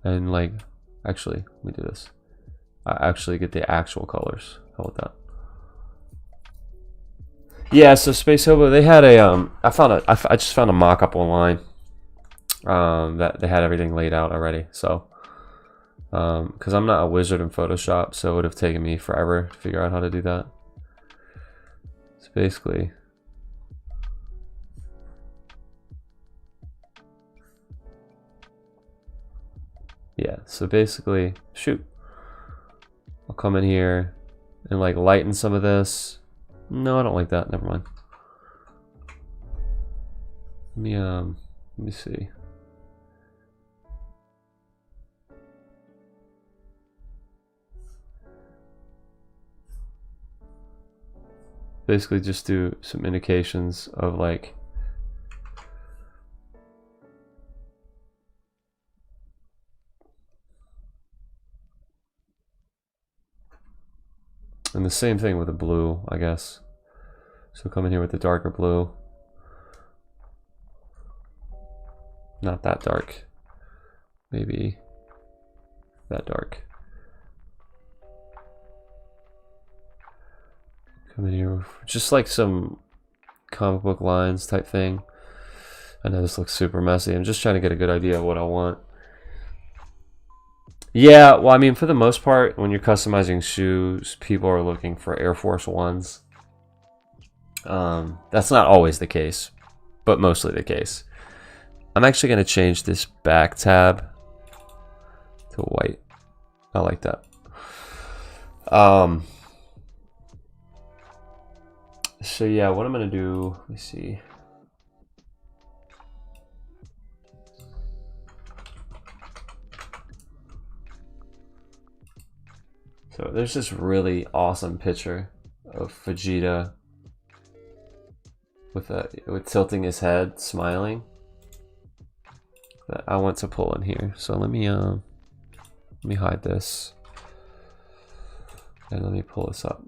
and like, actually, let me do this. I actually get the actual colors. How about that? Yeah, so Space Hobo, they had a, I just found a mock-up online that they had everything laid out already. So, because I'm not a wizard in Photoshop, so it would have taken me forever to figure out how to do that. So basically, yeah, so basically, shoot. I'll come in here and like lighten some of this. No, I don't like that. Never mind. Let me see. Basically just do some indications of like and the same thing with the blue, I guess. So come in here with the darker blue. Not that dark. Maybe that dark. Come in here, just like some comic book lines type thing. I know this looks super messy. I'm just trying to get a good idea of what I want. Yeah, well, I mean, for the most part, when you're customizing shoes, people are looking for Air Force Ones. That's not always the case, but mostly the case. I'm actually going to change this back tab to white. I like that. So yeah, what I'm going to do, let me see. So there's this really awesome picture of Vegeta with tilting his head, smiling, that I want to pull in here. So let me hide this and let me pull this up.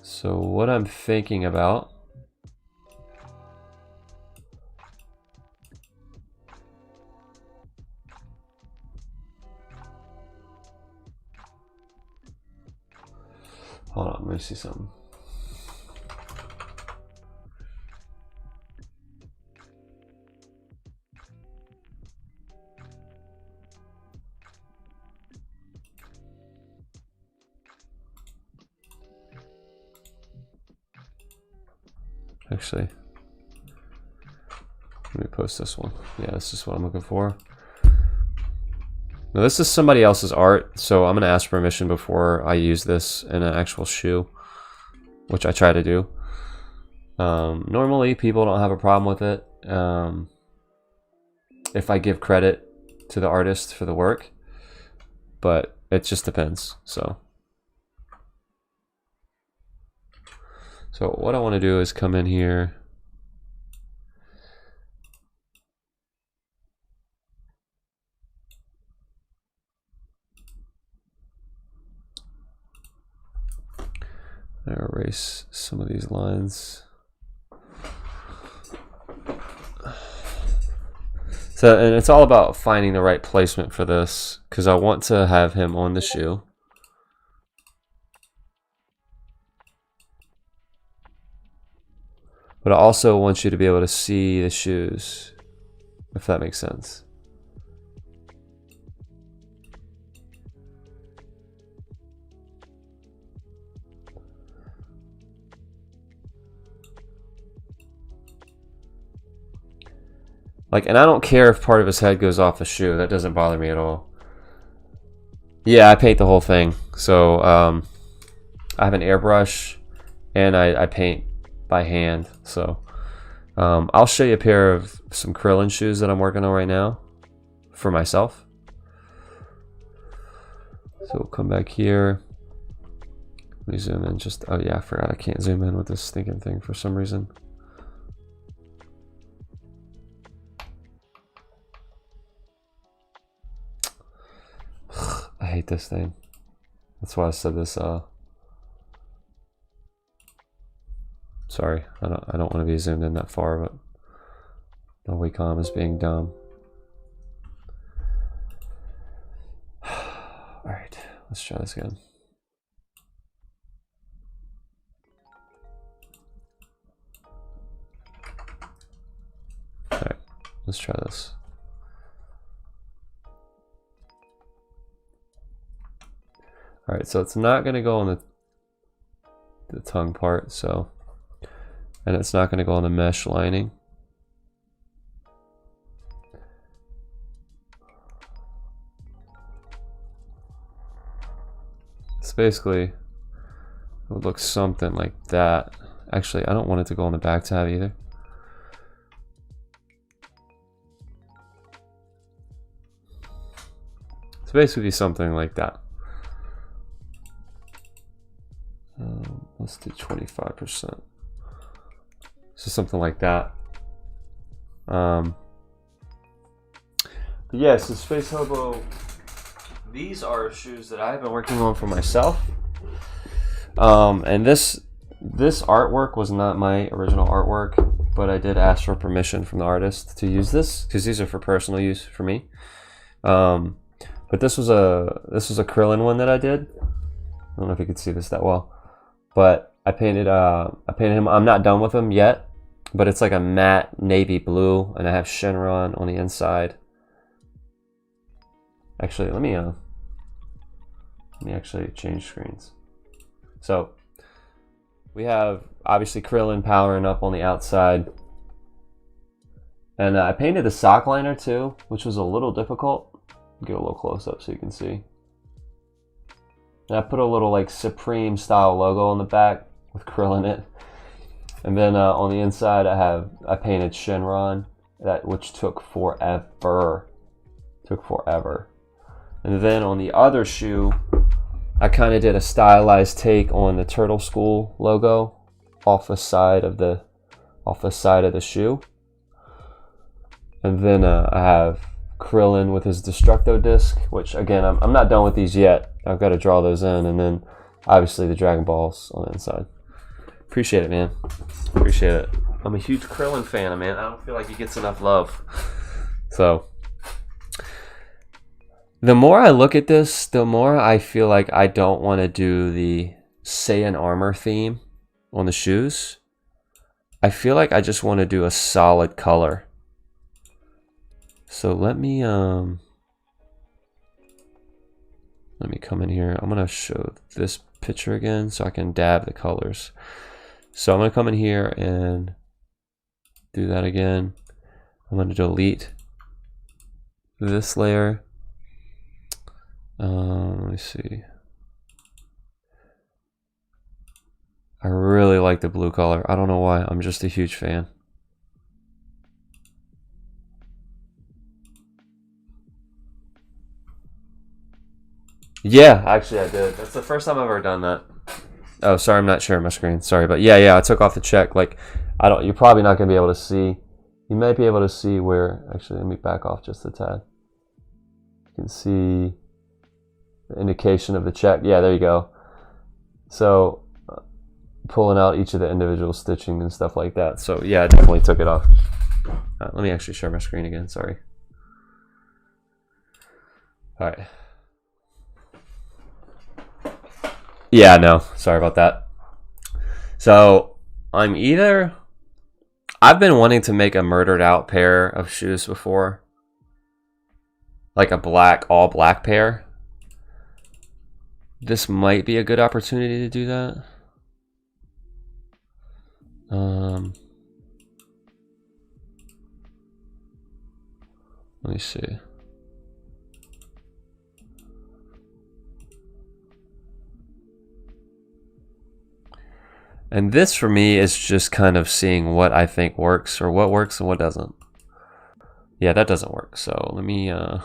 So what I'm thinking about, hold on, let me see something. Actually, let me post this one. Yeah, this is what I'm looking for. Now this is somebody else's art, so I'm gonna ask permission before I use this in an actual shoe, which I try to do. Normally people don't have a problem with it if I give credit to the artist for the work, but it just depends. So what I want to do is come in here. I erase some of these lines. So, and it's all about finding the right placement for this, because I want to have him on the shoe. But I also want you to be able to see the shoes, if that makes sense. Like, and I don't care if part of his head goes off the shoe. That doesn't bother me at all. Yeah, I paint the whole thing. So I have an airbrush and I paint by hand. So I'll show you a pair of some Krillin shoes that I'm working on right now for myself. So we'll come back here. Let me zoom in. Just, oh yeah, I forgot I can't zoom in with this stinking thing for some reason. I hate this thing. That's why I said this. Sorry, I don't want to be zoomed in that far, but the Wacom is being dumb. All right, let's try this again. All right, let's try this. All right, so it's not going to go on the tongue part, so, and it's not going to go on the mesh lining. It's basically, it would look something like that. Actually, I don't want it to go on the back tab either. It's basically something like that. Let's do 25%. So something like that. But yeah, so Space Hobo, these are shoes that I've been working on for myself. And this artwork was not my original artwork, but I did ask for permission from the artist to use this because these are for personal use for me. But this was a Krillin one that I did. I don't know if you could see this that well, but I painted him. I'm not done with him yet, but it's like a matte navy blue, and I have Shenron on the inside. Actually, let me actually change screens. So we have obviously Krillin powering up on the outside, and I painted the sock liner too, which was a little difficult. Get a little close up so you can see. And I put a little like Supreme style logo on the back with Krill in it. And then on the inside I painted Shenron, which took forever. Took forever. And then on the other shoe, I kind of did a stylized take on the Turtle School logo off the side of the shoe. And then I have Krillin with his Destructo disc, which again, I'm not done with these yet. I've got to draw those in, and then obviously the Dragon Balls on the inside. Appreciate it, man. Appreciate it. I'm a huge Krillin fan, man. I don't feel like he gets enough love. So the more I look at this, the more I feel like I don't want to do the Saiyan armor theme on the shoes. I feel like I just want to do a solid color. So let me come in here. I'm gonna show this picture again so I can dab the colors. So I'm gonna come in here and do that again. I'm gonna delete this layer. Let me see. I really like the blue color. I don't know why. I'm just a huge fan. Yeah, actually I did. That's the first time I've ever done that. Oh, sorry, I'm not sharing my screen. Sorry, but yeah, I took off the check. Like, you're probably not gonna be able to see. You might be able to see where, actually, let me back off just a tad. You can see the indication of the check. Yeah, there you go. So, pulling out each of the individual stitching and stuff like that. So yeah, I definitely took it off. Let me actually share my screen again, sorry. All right. Yeah, no, sorry about that. So I've been wanting to make a murdered out pair of shoes before. Like a all black pair. This might be a good opportunity to do that. Let me see. And this for me is just kind of seeing what I think works, or what works and what doesn't. Yeah, that doesn't work. So let me I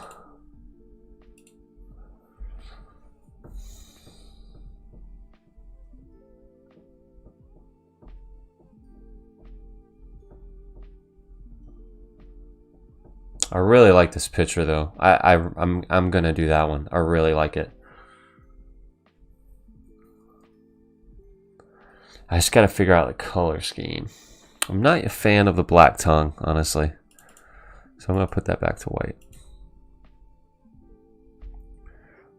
really like this picture though. I'm gonna do that one. I really like it. I just gotta figure out the color scheme. I'm not a fan of the black tongue, honestly. So I'm gonna put that back to white.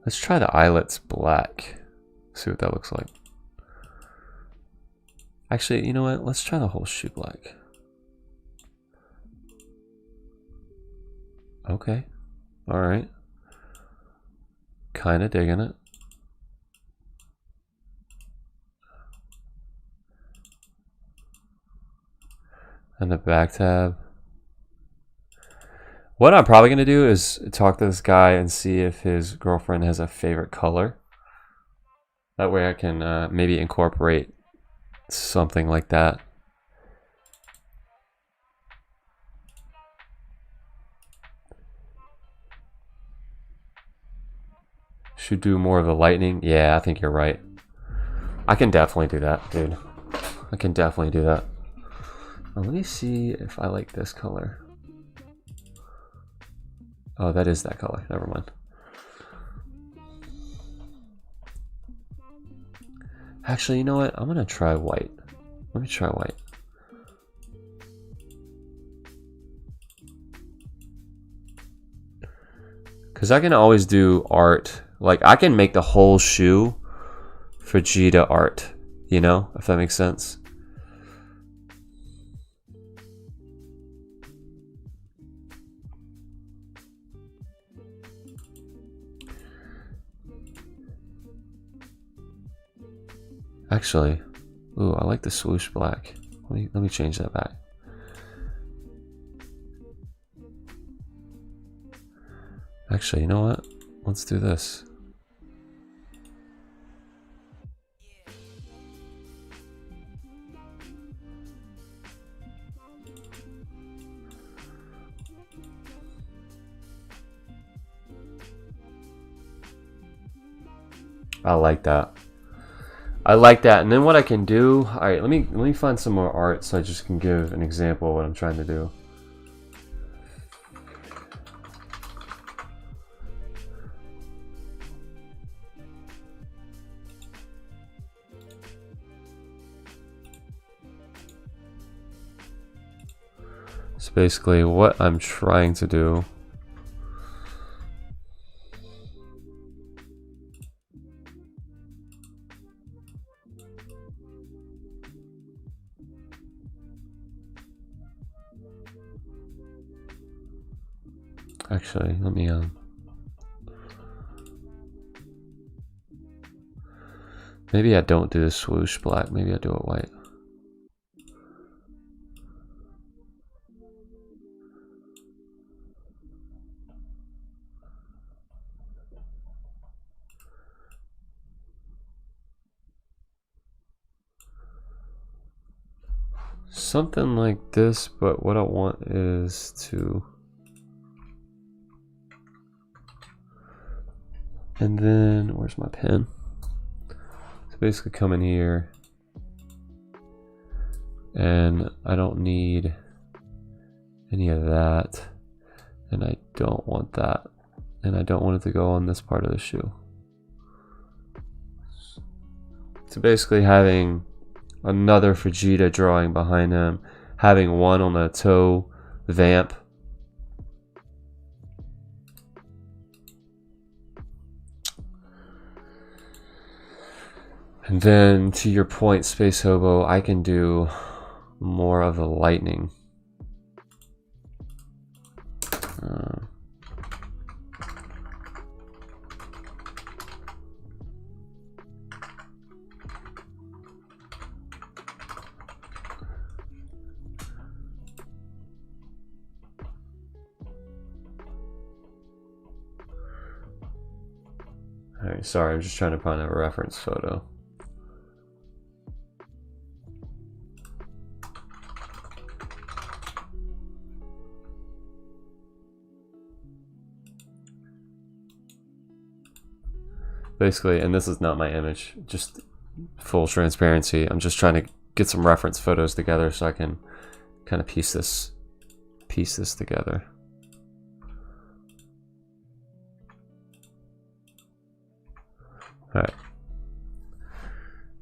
Let's try the eyelets black. See what that looks like. Actually, you know what? Let's try the whole shoe black. Okay. Alright. Kinda digging it. And the back tab. What I'm probably going to do is talk to this guy and see if his girlfriend has a favorite color. That way I can maybe incorporate something like that. Should do more of the lightning. Yeah, I think you're right. I can definitely do that, dude. I can definitely do that. Let me see if I like this color. Oh, that is that color. Never mind. Actually, you know what? I'm gonna try white. Let me try white. Because I can always do art. Like, I can make the whole shoe Vegeta art You know, if that makes sense. Actually, ooh, I like the swoosh black. Let me change that back. Actually, you know what? Let's do this. I like that. I like that. And then what I can do, all right, let me find some more art so I just can give an example of what I'm trying to do. So basically what I'm trying to do actually, let me maybe I don't do the swoosh black, maybe I do it white. Something like this, but what I want is to, and then where's my pen? So basically come in here, and I don't need any of that, and I don't want that, and I don't want it to go on this part of the shoe. So basically having another Vegeta drawing behind him, having one on the toe vamp, and then to your point, Space Hobo, I can do more of the lightning. Alright, sorry, I'm just trying to find a reference photo. Basically, and this is not my image, just full transparency. I'm just trying to get some reference photos together so I can kind of piece this together. All right.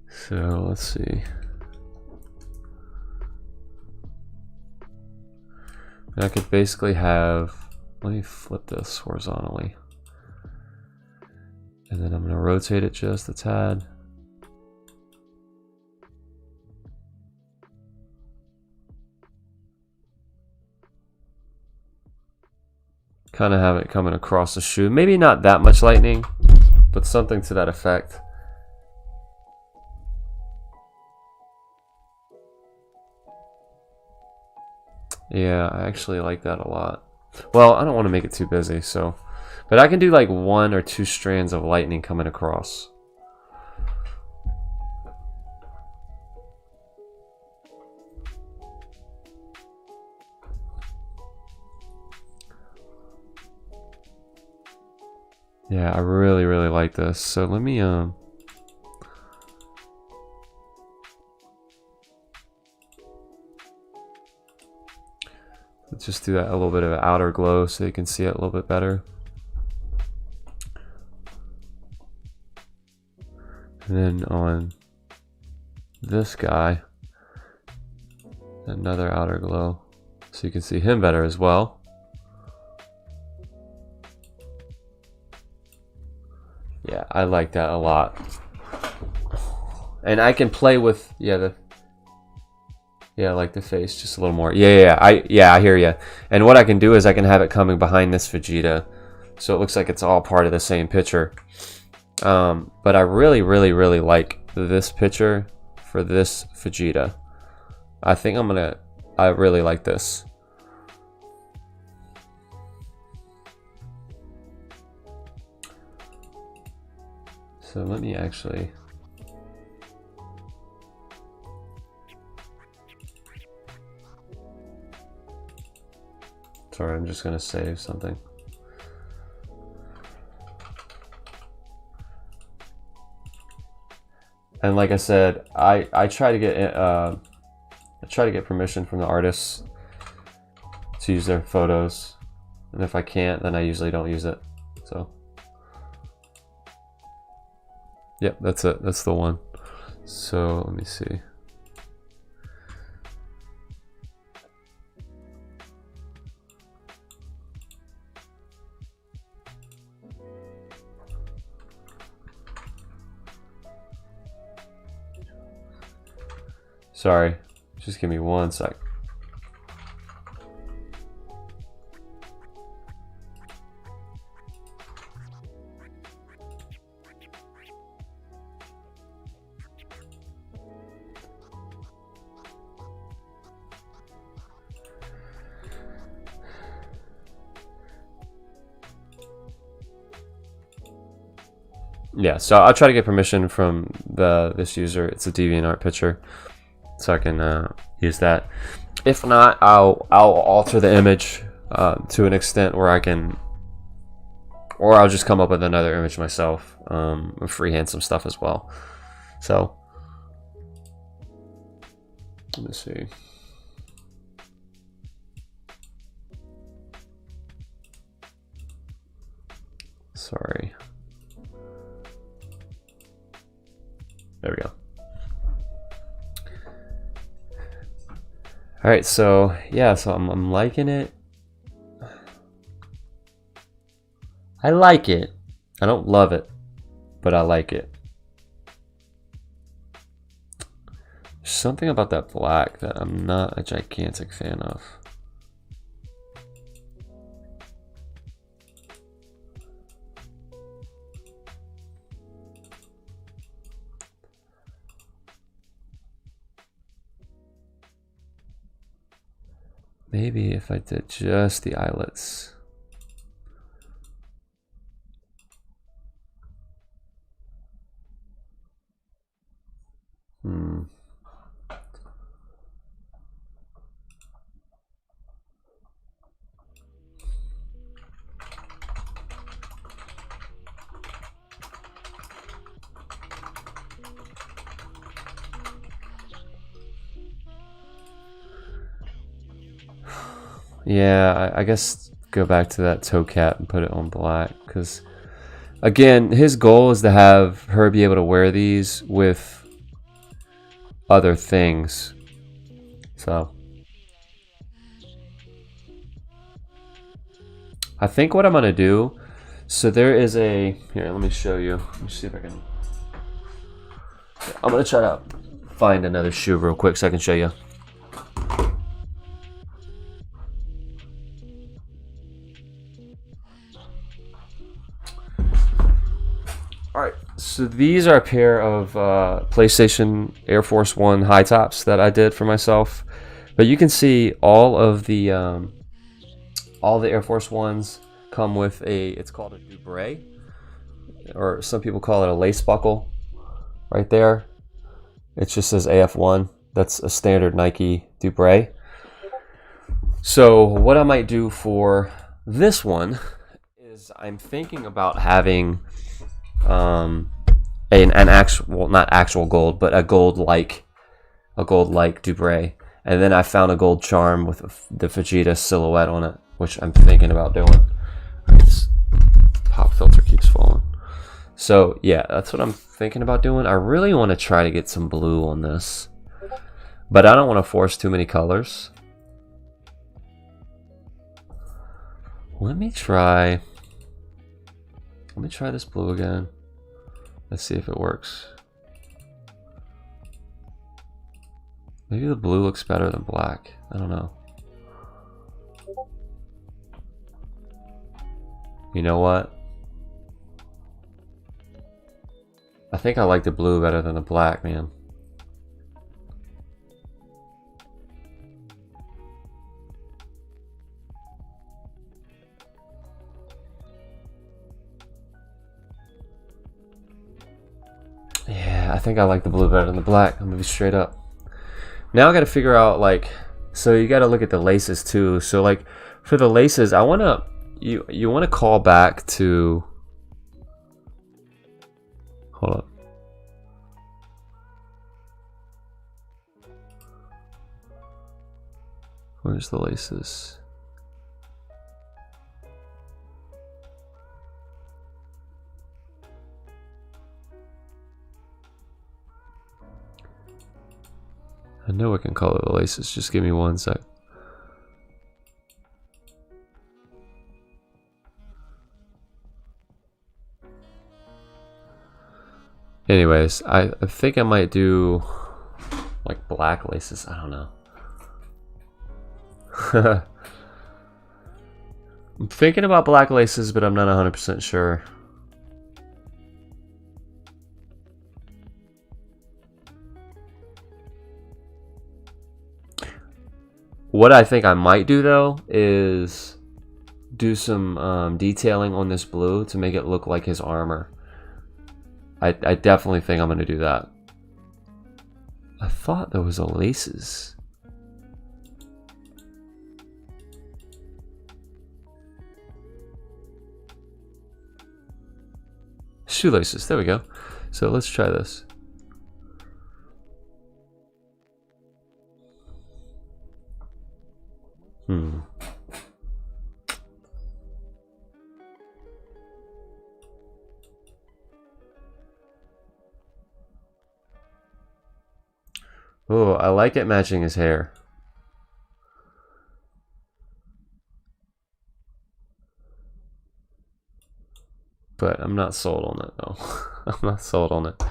So let's see. I could basically have, let me flip this horizontally. And then I'm going to rotate it just a tad. Kind of have it coming across the shoe. Maybe not that much lightning, but something to that effect. Yeah, I actually like that a lot. Well, I don't want to make it too busy, so... But I can do like 1 or 2 strands of lightning coming across. Yeah, I really, really like this. So let me let's just do that a little bit of outer glow so you can see it a little bit better. And then on this guy, another outer glow so you can see him better as well. Yeah, I like that a lot. And I can play with I like the face just a little more. I hear you. And what I can do is I can have it coming behind this Vegeta, so it looks like it's all part of the same picture. But I really like this picture for this Vegeta. I think I really like this. So let me actually... Sorry, I'm just gonna save something. And like I said, I try to get permission from the artists to use their photos, and if I can't, then I usually don't use it. So, yep, that's it. That's the one. So let me see. Sorry, just give me 1 sec. Yeah, so I'll try to get permission from this user. It's a DeviantArt picture, so I can use that. If not, I'll alter the image to an extent where I can, or I'll just come up with another image myself, and freehand some stuff as well. So let me see. Sorry. There we go. All right, so yeah, so I'm liking it. I like it. I don't love it, but I like it. There's something about that black that I'm not a gigantic fan of. Maybe if I did just the eyelets. Yeah, I guess go back to that toe cap and put it on black, because again, his goal is to have her be able to wear these with other things. So I think what I'm gonna do, so there is a, here, let me show you. Let me see if I can, I'm gonna try to find another shoe real quick so I can show you. Alright, so these are a pair of PlayStation Air Force One high tops that I did for myself. But you can see all the Air Force Ones come with it's called a Dubray, or some people call it a lace buckle. Right there, it just says AF1. That's a standard Nike Dubray. So what I might do for this one is I'm thinking about having an actual, well, not actual gold, but a gold like Dubray, and then I found a gold charm with the Vegeta silhouette on it, which I'm thinking about doing. This pop filter keeps falling. So yeah, that's what I'm thinking about doing. I really want to try to get some blue on this, but I don't want to force too many colors. Let me try this blue again. Let's see if it works. Maybe the blue looks better than black. I don't know. You know what? I think I like the blue better than the black, man. Yeah, I think I like the blue better than the black. I'm gonna be straight up. Now I gotta figure out, like, so you gotta look at the laces too. So like for the laces, I wanna you wanna call back to, hold up. Where's the laces? I know I can color the laces, just give me one sec. Anyways, I think I might do like black laces, I don't know. I'm thinking about black laces, but I'm not 100% sure. What I think I might do though is do some detailing on this blue to make it look like his armor. I definitely think I'm gonna do that. I thought there was a laces. Shoelaces, there we go. So let's try this. Oh, I like it matching his hair. But I'm not sold on it though. I'm not sold on it.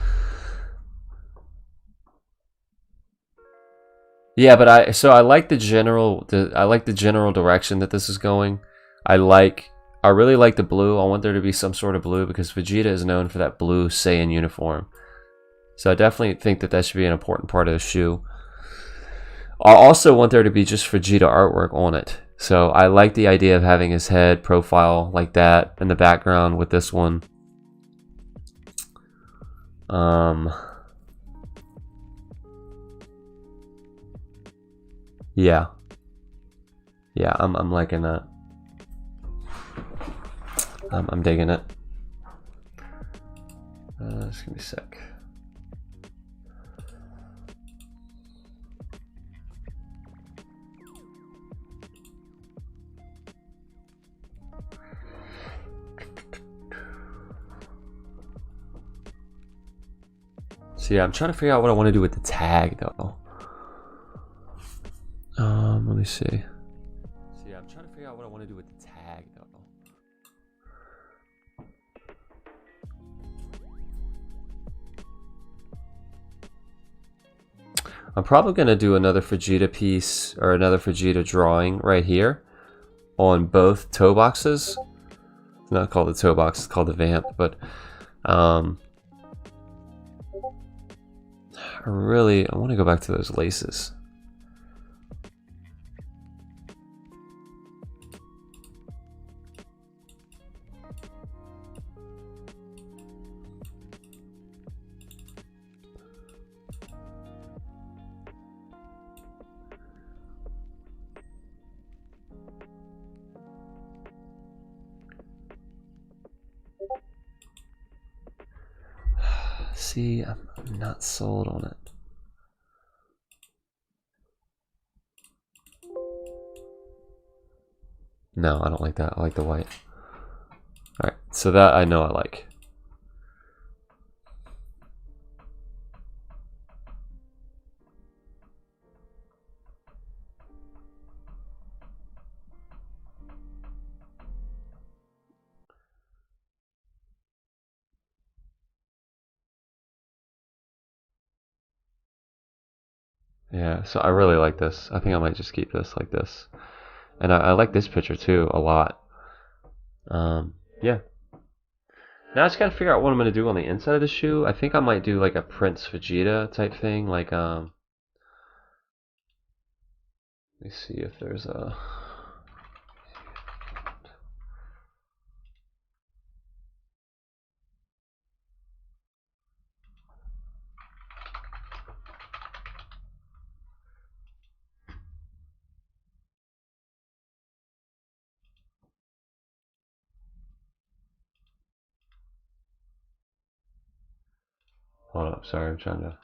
Yeah, but I like the general direction that this is going. I really like the blue. I want there to be some sort of blue because Vegeta is known for that blue Saiyan uniform. So I definitely think that that should be an important part of the shoe. I also want there to be just Vegeta artwork on it. So I like the idea of having his head profile like that in the background with this one. Yeah. Yeah, I'm liking that. I'm digging it. Just give me a sec. So yeah, I'm trying to figure out what I want to do with the tag though. Let me see. So yeah, I'm trying to figure out what I want to do with the tag though. I'm probably gonna do another Vegeta piece or another Vegeta drawing right here on both toe boxes. It's not called the toe box, it's called the vamp, but I want to go back to those laces. See, I'm not sold on it. No, I don't like that. I like the white. Alright, so that I know I like. Yeah, so I really like this. I think I might just keep this like this. And I like this picture too a lot. Yeah. Now I just gotta figure out what I'm gonna do on the inside of the shoe. I think I might do like a Prince Vegeta type thing. Like, let me see if there's a... Hold up, sorry, I'm trying to...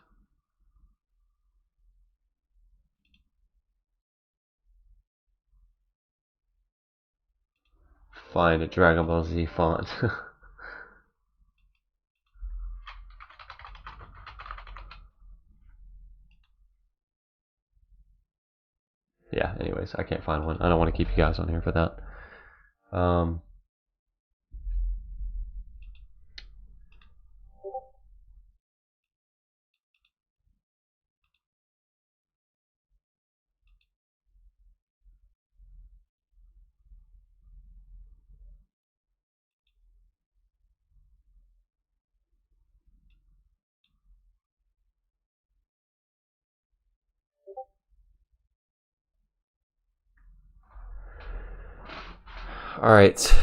find a Dragon Ball Z font. Yeah, anyways, I can't find one. I don't want to keep you guys on here for that. Alright,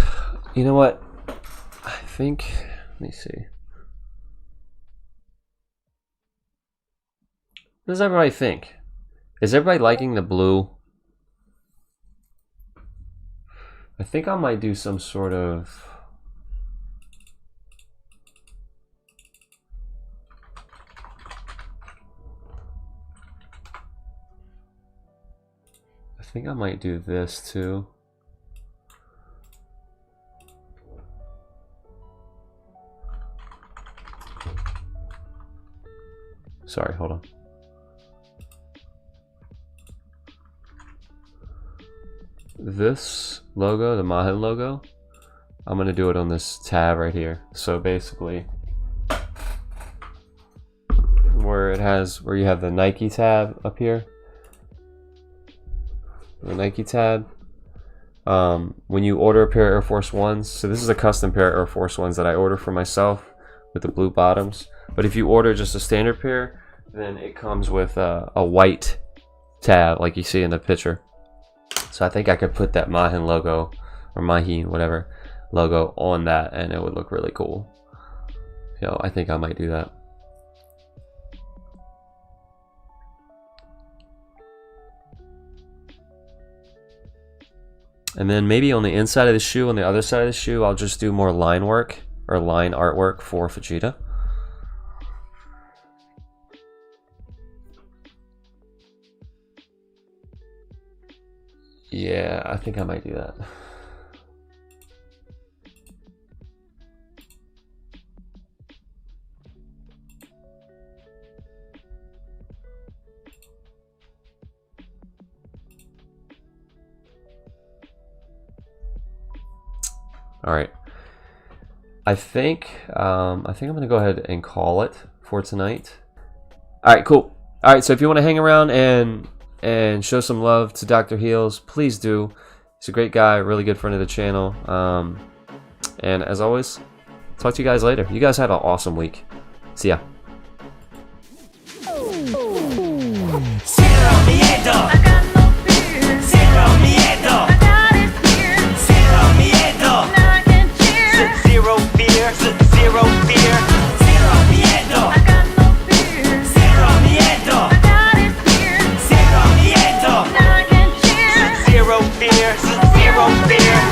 you know what? I think, let me see. What does everybody think? Is everybody liking the blue? I think I might do some sort of... I think I might do this too. Sorry, hold on. This logo, the Mahin logo, I'm gonna do it on this tab right here. So basically, where you have the Nike tab up here, the Nike tab. When you order a pair of Air Force Ones, so this is a custom pair of Air Force Ones that I order for myself with the blue bottoms. But if you order just a standard pair, then it comes with a white tab like you see in the picture. So I think I could put that Mahin logo, or Mahin, whatever, logo on that, and it would look really cool. So I think I might do that. And then maybe on the inside of the shoe, on the other side of the shoe, I'll just do more line work, or line artwork for Vegeta. Yeah, I think I might do that. All right. I think I'm gonna go ahead and call it for tonight. All right, cool. All right, so if you want to hang around and show some love to Dr. Heels, please do. He's a great guy, really good friend of the channel. And as always, talk to you guys later. You guys have an awesome week. See ya.